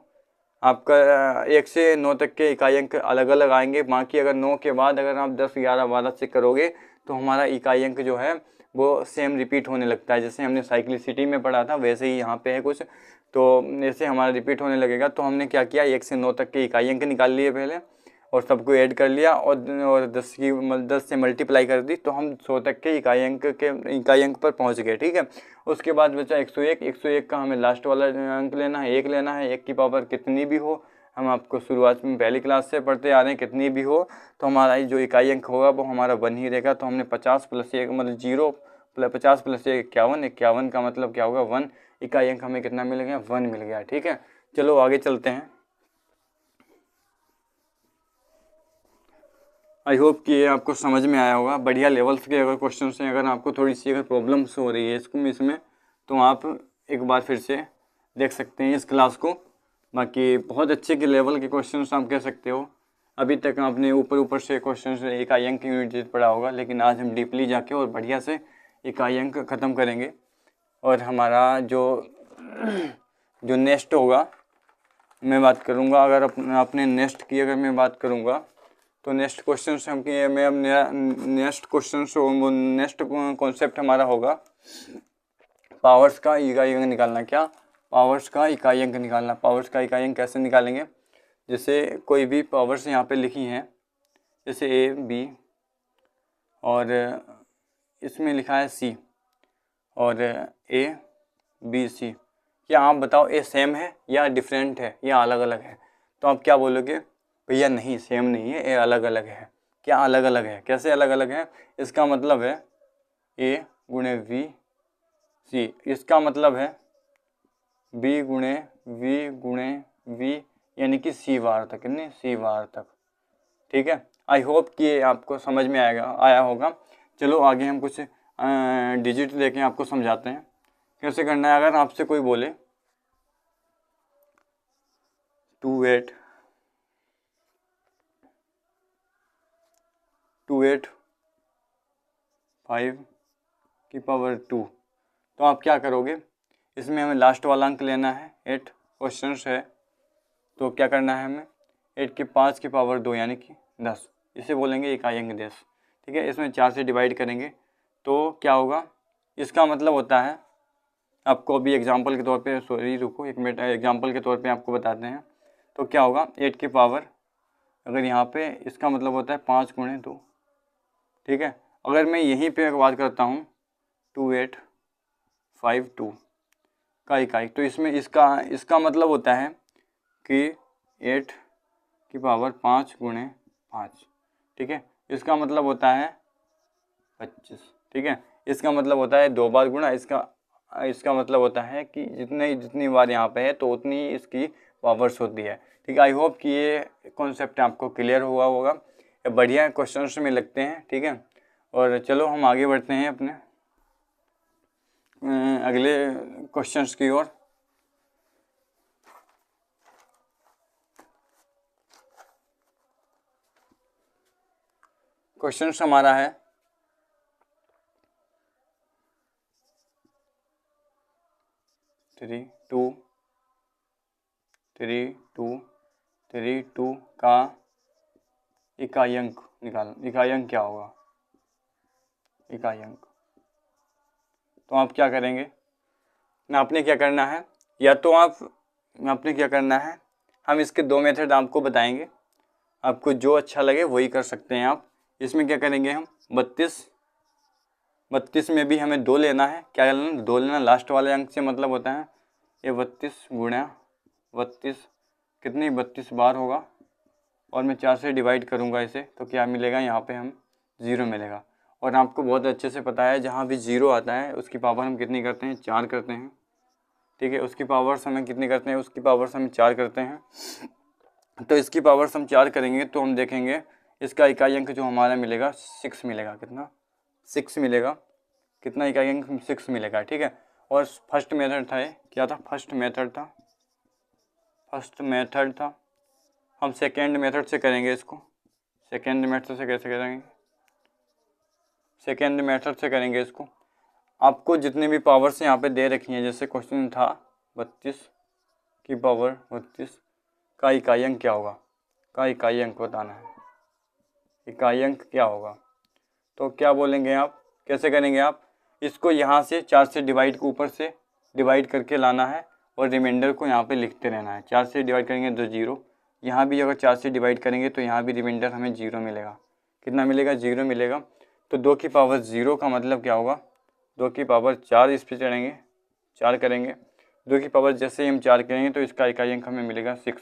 आपका 1 से 9 तक के इकाई अंक अलग अलग आएंगे। बाकी अगर 9 के बाद अगर आप 10, 11, 12 से करोगे तो हमारा इकाई अंक जो है वो सेम रिपीट होने लगता है। जैसे हमने साइक्लिसिटी में पढ़ा था वैसे ही यहाँ पे है कुछ, तो ऐसे हमारा रिपीट होने लगेगा। तो हमने क्या किया 1 से 9 तक के इकाई अंक निकाल लिए पहले और सबको ऐड कर लिया और 10 से मल्टीप्लाई कर दी, तो हम 100 तक के इकाई अंक पर पहुंच गए। ठीक है, उसके बाद बचा 101। 101 का हमें लास्ट वाला अंक लेना है, 1 लेना है। 1 की पावर कितनी भी हो, हम आपको शुरुआत में पहली क्लास से पढ़ते आ रहे हैं, कितनी भी हो तो हमारा जो इकाई अंक होगा वो हमारा 1 ही रहेगा। तो हमने 50 + 1 मतलब 0 50 + 1 51, 51 का मतलब क्या होगा 1, इकाई अंक हमें कितना मिल गया 1 मिल गया। ठीक है, चलो आगे चलते हैं। आई होप कि ये आपको समझ में आया होगा। बढ़िया लेवल्स के अगर क्वेश्चन हैं, अगर आपको थोड़ी सी अगर प्रॉब्लम्स हो रही है इसमें तो आप एक बार फिर से देख सकते हैं इस क्लास को। बाकी बहुत अच्छे के लेवल के क्वेश्चंस आप कह सकते हो। अभी तक आपने ऊपर से क्वेश्चंस इकाई अंक यूनिट पढ़ा होगा, लेकिन आज हम डीपली जाके और बढ़िया से इकाई अंक ख़त्म करेंगे। और हमारा जो नेक्स्ट होगा मैं बात करूँगा, अगर अपने नेक्स्ट की अगर मैं बात करूँगा तो नेक्स्ट क्वेश्चन से नेक्स्ट कॉन्सेप्ट हमारा होगा पावर्स का इकाई अंक निकालना। क्या, पावर्स का इकाई अंक निकालना। पावर्स का इकाई अंक कैसे निकालेंगे, जैसे कोई भी पावर्स यहाँ पे लिखी हैं, जैसे A, B और इसमें लिखा है C और A, B, C। क्या आप बताओ A सेम है या डिफरेंट है या अलग अलग है? तो आप क्या बोलोगे, भैया नहीं सेम नहीं है, ए अलग अलग है। क्या अलग अलग है, कैसे अलग अलग है? इसका मतलब है A गुणे V C, इसका मतलब है B गुणे V गुणे V यानी कि C बार तक, नहीं C बार तक। ठीक है, आई होप कि ये आपको समझ में आया होगा। चलो आगे हम कुछ डिजिट लेके आपको समझाते हैं कैसे करना है। अगर आपसे कोई बोले 285/2 तो आप क्या करोगे, इसमें हमें लास्ट वाला अंक लेना है। 8 क्वेश्चन है तो क्या करना है हमें 8 की 5/2 यानी कि 10, इसे बोलेंगे इकाई अंक 10। ठीक है, इसमें 4 से डिवाइड करेंगे तो क्या होगा, इसका मतलब होता है आपको अभी एग्जांपल के तौर पे, सॉरी रुको एक मिनट, एग्जांपल के तौर पे आपको बताते हैं। तो क्या होगा 8 की पावर अगर यहाँ पे इसका मतलब होता है 5 गुणे 2। ठीक है, अगर मैं यहीं पे बात करता हूँ 2852 का इकाई, तो इसमें इसका मतलब होता है कि 8 की पावर 5 गुणे 5। ठीक है, इसका मतलब होता है 25। ठीक है, इसका मतलब होता है 2 बार गुणा, इसका मतलब होता है कि जितनी बार यहाँ पे है तो उतनी ही इसकी पावर्स होती है। ठीक है, आई होप कि ये कॉन्सेप्ट आपको क्लियर हुआ होगा। ये बढ़िया क्वेश्चंस में लगते हैं। ठीक है, और चलो हम आगे बढ़ते हैं अपने अगले क्वेश्चंस की ओर। क्वेश्चंस हमारा है 3232 का इकाई अंक निकालना। इकाई अंक क्या होगा, इकाई अंक। तो आप क्या करेंगे, आपने क्या करना है, या तो आपने क्या करना है, हम इसके 2 मेथड आपको बताएंगे, आपको जो अच्छा लगे वही कर सकते हैं आप। इसमें क्या करेंगे हम 32 में भी हमें 2 लेना है। क्या लेना, 2 लेना। लास्ट वाले अंक से मतलब होता है ये 32 गुणा 32 कितनी 32 बार होगा और मैं 4 से डिवाइड करूँगा इसे, तो क्या मिलेगा, यहाँ पे हम 0 मिलेगा। और आपको बहुत अच्छे से पता है जहाँ भी 0 आता है उसकी पावर हम कितनी करते हैं, 4 करते हैं। ठीक है, उसकी पावर्स हमें कितनी करते हैं, उसकी पावर्स हम 4 करते हैं। तो इसकी पावर्स हम 4 करेंगे तो हम देखेंगे इसका इकाई अंक जो हमारा मिलेगा 6 मिलेगा। कितना, 6 मिलेगा। कितना इकाई अंक? 6 मिलेगा, ठीक है। और फर्स्ट मेथड था, ये क्या था? फर्स्ट मेथड था। हम सेकेंड मेथड से करेंगे इसको। सेकेंड मेथड से कैसे करेंगे? सेकेंड मेथड से करेंगे इसको। आपको जितने भी पावर्स यहाँ पे दे रखी हैं, जैसे क्वेश्चन था 32 की पावर 32 का इकाई अंक क्या होगा? का इकाई अंक बताना है। इकाई अंक क्या होगा? तो क्या बोलेंगे आप, कैसे करेंगे आप? इसको यहाँ से 4 से डिवाइड को ऊपर से डिवाइड करके लाना है और रिमाइंडर को यहाँ पे लिखते रहना है। 4 से डिवाइड करेंगे तो 0, यहाँ भी अगर 4 से डिवाइड करेंगे तो यहाँ भी रिमाइंडर हमें 0 मिलेगा। कितना मिलेगा? 0 मिलेगा। तो 2 की पावर 0 का मतलब क्या होगा? 2 की पावर 4 इस पर चढ़ेंगे, 4 करेंगे। 2 की पावर जैसे ही हम 4 करेंगे तो इसका इकाई अंक हमें मिलेगा 6,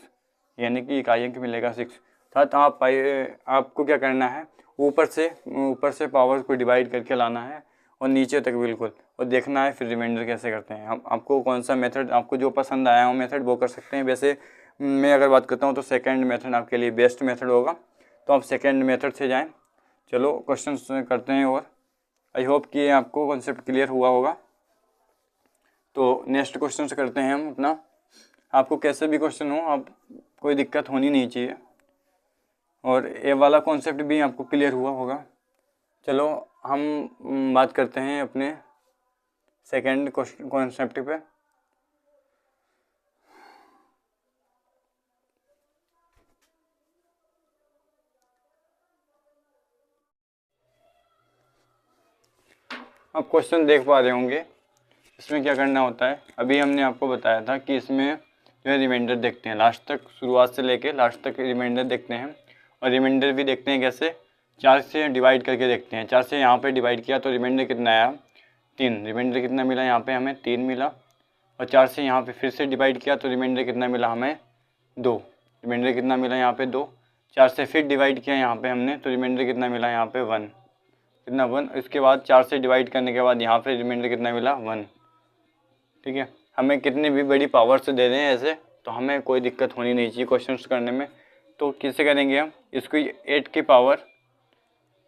यानी कि इकाई अंक मिलेगा 6। साथ आपको क्या करना है, ऊपर से पावर को डिवाइड करके लाना है और नीचे तक बिल्कुल, और देखना है फिर रिमाइंडर कैसे करते हैं। हम आपको कौन सा मेथड आपको जो पसंद आया हो मेथड वो कर सकते हैं। वैसे मैं अगर बात करता हूँ तो सेकंड मेथड आपके लिए बेस्ट मेथड होगा, तो आप सेकंड मेथड से जाएं। चलो क्वेश्चन करते हैं और आई होप कि आपको कॉन्सेप्ट क्लियर हुआ होगा। तो नेक्स्ट क्वेश्चन से करते हैं हम अपना। आपको कैसे भी क्वेश्चन हो, आप कोई दिक्कत होनी नहीं चाहिए, और ये वाला कॉन्सेप्ट भी आपको क्लियर हुआ होगा। चलो हम बात करते हैं अपने सेकंड कॉन्सेप्ट पे। आप क्वेश्चन देख पा रहे होंगे, इसमें क्या करना होता है। अभी हमने आपको बताया था कि इसमें जो है रिमाइंडर देखते हैं, लास्ट तक, शुरुआत से लेके लास्ट तक रिमाइंडर देखते हैं। और रिमाइंडर भी देखते हैं कैसे? 4 से डिवाइड करके देखते हैं। 4 से यहाँ पे डिवाइड किया तो रिमाइंडर कितना आया? 3। रिमाइंडर कितना मिला यहाँ पे? हमें 3 मिला। और 4 से यहाँ पे फिर से डिवाइड किया तो रिमाइंडर कितना मिला हमें? 2। रिमाइंडर कितना मिला यहाँ पे? 2। 4 से फिर डिवाइड किया यहाँ पे हमने तो रिमाइंडर कितना मिला यहाँ पे? 1। कितना? 1। इसके बाद 4 से डिवाइड करने के बाद यहाँ पे रिमाइंडर कितना मिला? 1। ठीक है। हमें कितनी भी बड़ी पावर से दे दें ऐसे तो हमें कोई दिक्कत होनी नहीं चाहिए क्वेश्चन करने में। तो किससे करेंगे हम इसको? 8 की पावर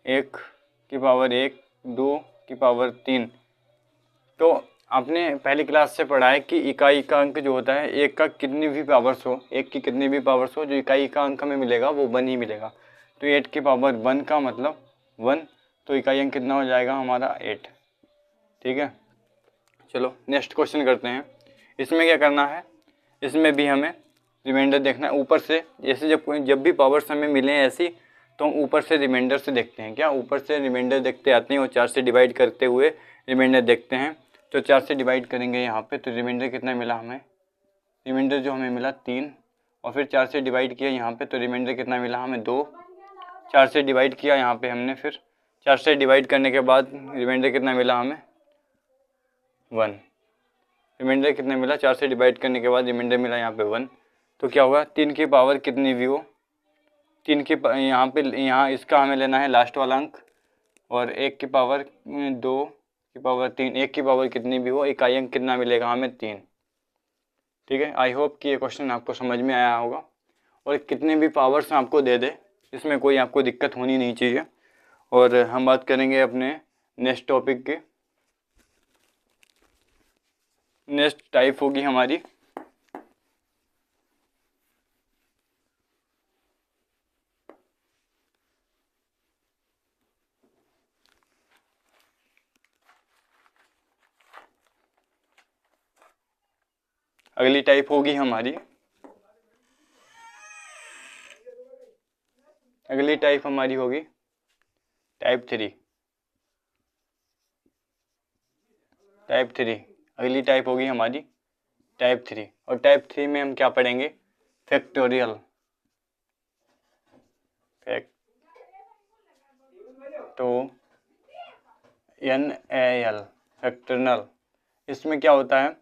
1, 2 की पावर 3। तो आपने पहली क्लास से पढ़ा है कि इकाई का अंक जो होता है, एक का कितनी भी पावर्स हो, एक की कितनी भी पावर्स हो, जो इकाई का अंक हमें मिलेगा वो 1 ही मिलेगा। तो 8 की पावर 1 का मतलब 1, तो इकाई अंक कितना हो जाएगा हमारा? 8। ठीक है। चलो नेक्स्ट क्वेश्चन करते हैं। इसमें क्या करना है, इसमें भी हमें रिमाइंडर देखना है ऊपर से। जैसे जब भी पावर्स हमें मिले ऐसी तो हम ऊपर से रिमाइंडर से देखते हैं। क्या? ऊपर से रिमाइंडर देखते आते हैं और 4 से डिवाइड करते हुए रिमाइंडर देखते हैं। तो 4 से डिवाइड करेंगे यहाँ पे तो रिमाइंडर कितना मिला हमें? रिमाइंडर जो हमें मिला 3। और फिर 4 से डिवाइड किया यहाँ पे तो रिमाइंडर कितना मिला हमें? 2। 4 से डिवाइड किया यहाँ पे हमने, फिर 4 से डिवाइड करने के बाद रिमाइंडर कितना मिला हमें? 1। रिमाइंडर कितना मिला? 4 से डिवाइड करने के बाद रिमाइंडर मिला यहाँ पे 1। तो क्या होगा? 3 की पावर कितनी भी हो, 3 की यहाँ इसका हमें लेना है लास्ट वाला अंक, और 1 की पावर 2 की पावर 3, 1 की पावर कितनी भी हो, इकाई अंक कितना मिलेगा हमें? 3। ठीक है। आई होप कि ये क्वेश्चन आपको समझ में आया होगा। और कितने भी पावर्स आपको दे दे, इसमें कोई आपको दिक्कत होनी नहीं चाहिए। और हम बात करेंगे अपने नेक्स्ट टॉपिक की। नेक्स्ट टाइप होगी हमारी अगली टाइप होगी हमारी अगली टाइप हमारी होगी टाइप 3। अगली टाइप होगी हमारी टाइप 3। और टाइप 3 में हम क्या पढ़ेंगे? फैक्टोरियल। फैक्टोरियल। इसमें क्या होता है?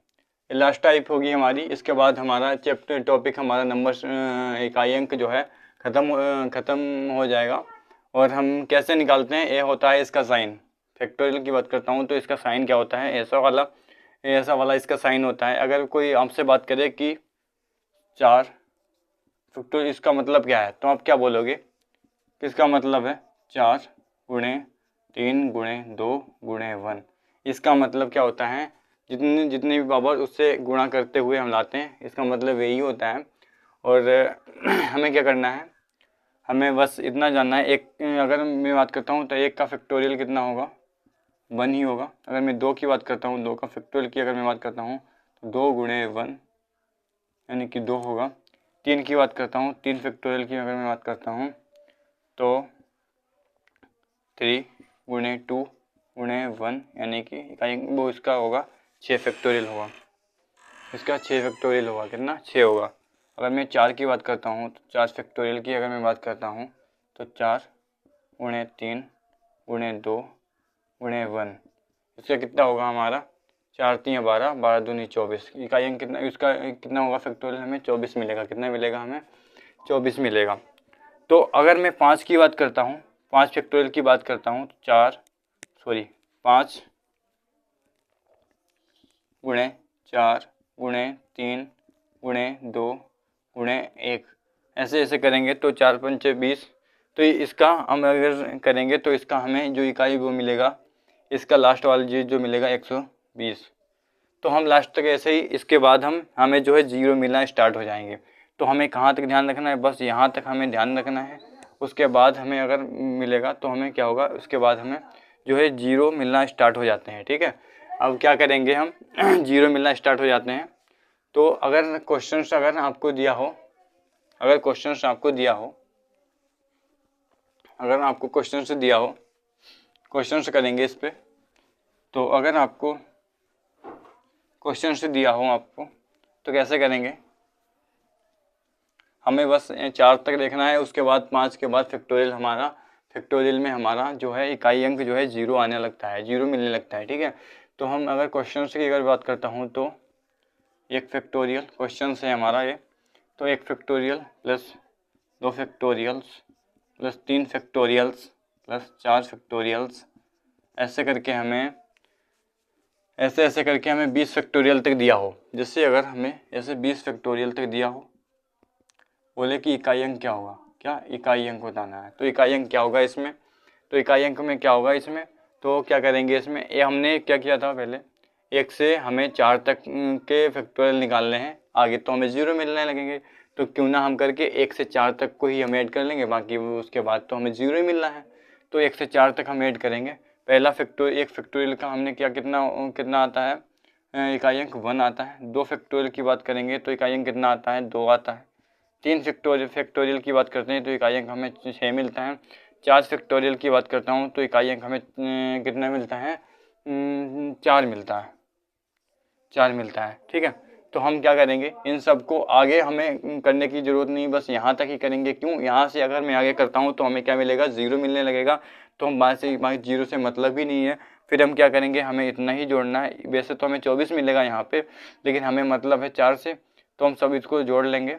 लास्ट टाइप होगी हमारी। इसके बाद हमारा चैप्टर टॉपिक हमारा नंबर इकाई अंक जो है ख़त्म हो जाएगा। और हम कैसे निकालते हैं? ये होता है इसका साइन। फैक्टोरियल की बात करता हूँ तो इसका साइन क्या होता है? ऐसा वाला इसका साइन होता है। अगर कोई आपसे बात करे कि 4 फैक्टोरियल इसका मतलब क्या है, तो आप क्या बोलोगे? किसका मतलब है? 4 गुणे 3 गुणे 2 गुणे 1। इसका मतलब क्या होता है, जितने जितने भी पावर उससे गुणा करते हुए हम लाते हैं, इसका मतलब यही होता है। और हमें क्या करना है, हमें बस इतना जानना है। एक अगर मैं बात करता हूँ तो 1 का फैक्टोरियल कितना होगा, 1 ही होगा। अगर मैं 2 की बात करता हूँ, 2 का फैक्टोरियल की अगर मैं बात करता हूँ तो 2 गुणे 1 यानी कि 2 होगा। 3 की बात करता हूँ, 3 फैक्टोरियल की अगर मैं बात करता हूँ तो 3 गुणे 2 गुणे 1 यानी कि वो इसका होगा 6 फैक्टोरियल होगा। इसका 6 फैक्टोरियल होगा, कितना, 6 होगा। अगर मैं 4 की बात करता हूँ तो 4 फैक्टोरियल की अगर मैं बात करता हूँ तो 4 गुणे 3 गुणे 2 गुणे 1, इसका कितना होगा हमारा 4 3 12, 12 दूनी 24। इकाई अंक कितना, इसका कितना होगा फैक्टोरियल, हमें 24 मिलेगा। कितना मिलेगा, हमें 24 मिलेगा। तो अगर मैं 5 की बात करता हूँ, 5 फैक्टोरियल की बात करता हूँ तो 5 गुणे 4 गुणे 3 गुणे 2 गुणे 1, ऐसे ऐसे करेंगे तो 4 पंचे 20। तो इसका हम अगर करेंगे तो इसका हमें जो इकाई वो मिलेगा, इसका लास्ट वाला चीज़ जो मिलेगा 120। तो हम लास्ट तक ऐसे ही, इसके बाद हमें जो है 0 मिलना स्टार्ट हो जाएंगे। तो हमें कहाँ तक ध्यान रखना है, बस यहाँ तक हमें ध्यान रखना है। उसके बाद हमें अगर मिलेगा तो हमें क्या होगा, उसके बाद हमें जो है 0 मिलना स्टार्ट हो जाते हैं। ठीक है, अब क्या करेंगे हम 0 मिलना स्टार्ट हो जाते हैं। तो अगर क्वेश्चन अगर आपको दिया हो, अगर क्वेश्चन आपको दिया हो, अगर आपको क्वेश्चन से दिया हो, क्वेश्चन से करेंगे इस पे। तो अगर आपको क्वेश्चन से दिया हो आपको तो कैसे करेंगे, हमें बस 4 तक देखना है। उसके बाद 5 के बाद फैक्टोरियल, हमारा फैक्टोरियल में हमारा जो है इकाई अंक जो है 0 आने लगता है, 0 मिलने लगता है। ठीक है, तो हम अगर क्वेश्चन की अगर बात करता हूँ तो 1 फैक्टोरियल क्वेश्चन है हमारा ये, तो 1 factorial plus 2 factorials plus 3 factorials plus 4 factorials, ऐसे करके हमें ऐसे करके हमें 20 फैक्टोरियल तक दिया हो। जिससे अगर हमें ऐसे 20 फैक्टोरियल तक दिया हो, बोले कि इकाई अंक क्या होगा, क्या इकाई अंक बताना है, तो इकाई अंक क्या होगा इसमें, तो इकाई अंक में क्या होगा इसमें, तो क्या करेंगे इसमें, ये हमने क्या किया था पहले, 1 से हमें 4 तक के फैक्टोरियल निकालने हैं, आगे तो हमें 0 मिलने लगेंगे। तो क्यों ना हम करके 1 से 4 तक को ही हम ऐड कर लेंगे, बाकी उसके बाद तो हमें 0 ही मिलना है। तो 1 से 4 तक हम ऐड करेंगे। पहला फैक्टोरियल, 1 फैक्टोरियल का हमने क्या कितना आता है, इकाई अंक 1 आता है। 2 फैक्टोरियल की बात करेंगे तो इकाई अंक कितना आता है, 2 आता है। 3 फैक्टोरियल की बात करते हैं तो इकाई अंक हमें 6 मिलता है। 4 फैक्टोरियल की बात करता हूँ तो इकाई अंक हमें कितना मिलता है, 4 मिलता है, 4 मिलता है। ठीक है, तो हम क्या करेंगे, इन सब को आगे हमें करने की ज़रूरत नहीं, बस यहाँ तक ही करेंगे। क्यों, यहाँ से अगर मैं आगे करता हूँ तो हमें क्या मिलेगा, 0 मिलने लगेगा। तो हम बात 0 से मतलब ही नहीं है। फिर हम क्या करेंगे, हमें इतना ही जोड़ना है। वैसे तो हमें 24 मिलेगा यहाँ पे, लेकिन हमें मतलब है 4 से, तो हम सब इसको जोड़ लेंगे।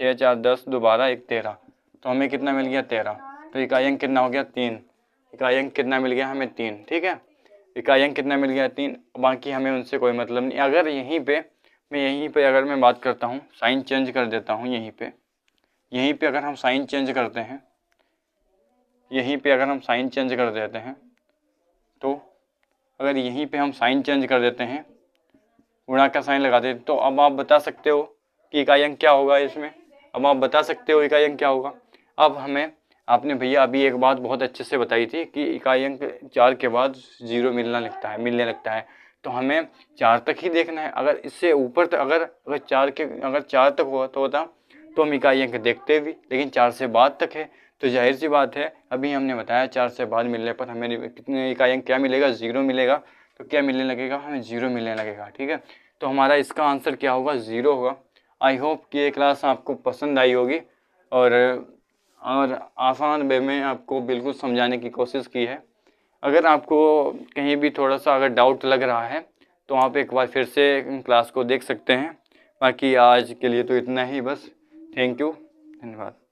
6 4 10 2 12 1 13, तो हमें कितना मिल गया, 13। तो इकाई अंक कितना हो गया, 3। इकाई अंक कितना मिल गया हमें, 3। ठीक है, इकाई अंक कितना मिल गया, 3। बाकी हमें उनसे कोई मतलब नहीं। अगर यहीं पे अगर मैं बात करता हूँ, साइन चेंज कर देता हूँ यहीं पे अगर हम साइन चेंज करते हैं, यहीं पे अगर हम साइन चेंज कर देते हैं, तो अगर यहीं पे हम साइन चेंज कर देते हैं, गुणा का साइन लगा देते, तो अब आप बता सकते हो कि इकाई अंक क्या होगा इसमें। अब आप बता सकते हो इकाई अंक क्या होगा। अब हमें, आपने भैया अभी एक बात बहुत अच्छे से बताई थी कि इकाई अंक 4 के बाद 0 मिलने लगता है। तो हमें 4 तक ही देखना है। अगर इससे ऊपर तक, अगर 4 तक होता तो हम इकाई अंक देखते भी, लेकिन 4 से बाद तक है, तो जाहिर सी बात है, अभी हमने बताया 4 से बाद मिलने पर हमें कितने इकाई अंक क्या मिलेगा, 0 मिलेगा। तो क्या मिलने लगेगा, हमें 0 मिलने लगेगा। ठीक है, तो हमारा इसका आंसर क्या होगा, 0 होगा। आई होप कि ये क्लास आपको पसंद आई होगी और आसान वे में आपको बिल्कुल समझाने की कोशिश की है। अगर आपको कहीं भी थोड़ा सा अगर डाउट लग रहा है तो आप एक बार फिर से क्लास को देख सकते हैं। बाकी आज के लिए तो इतना ही बस। थैंक यू, धन्यवाद।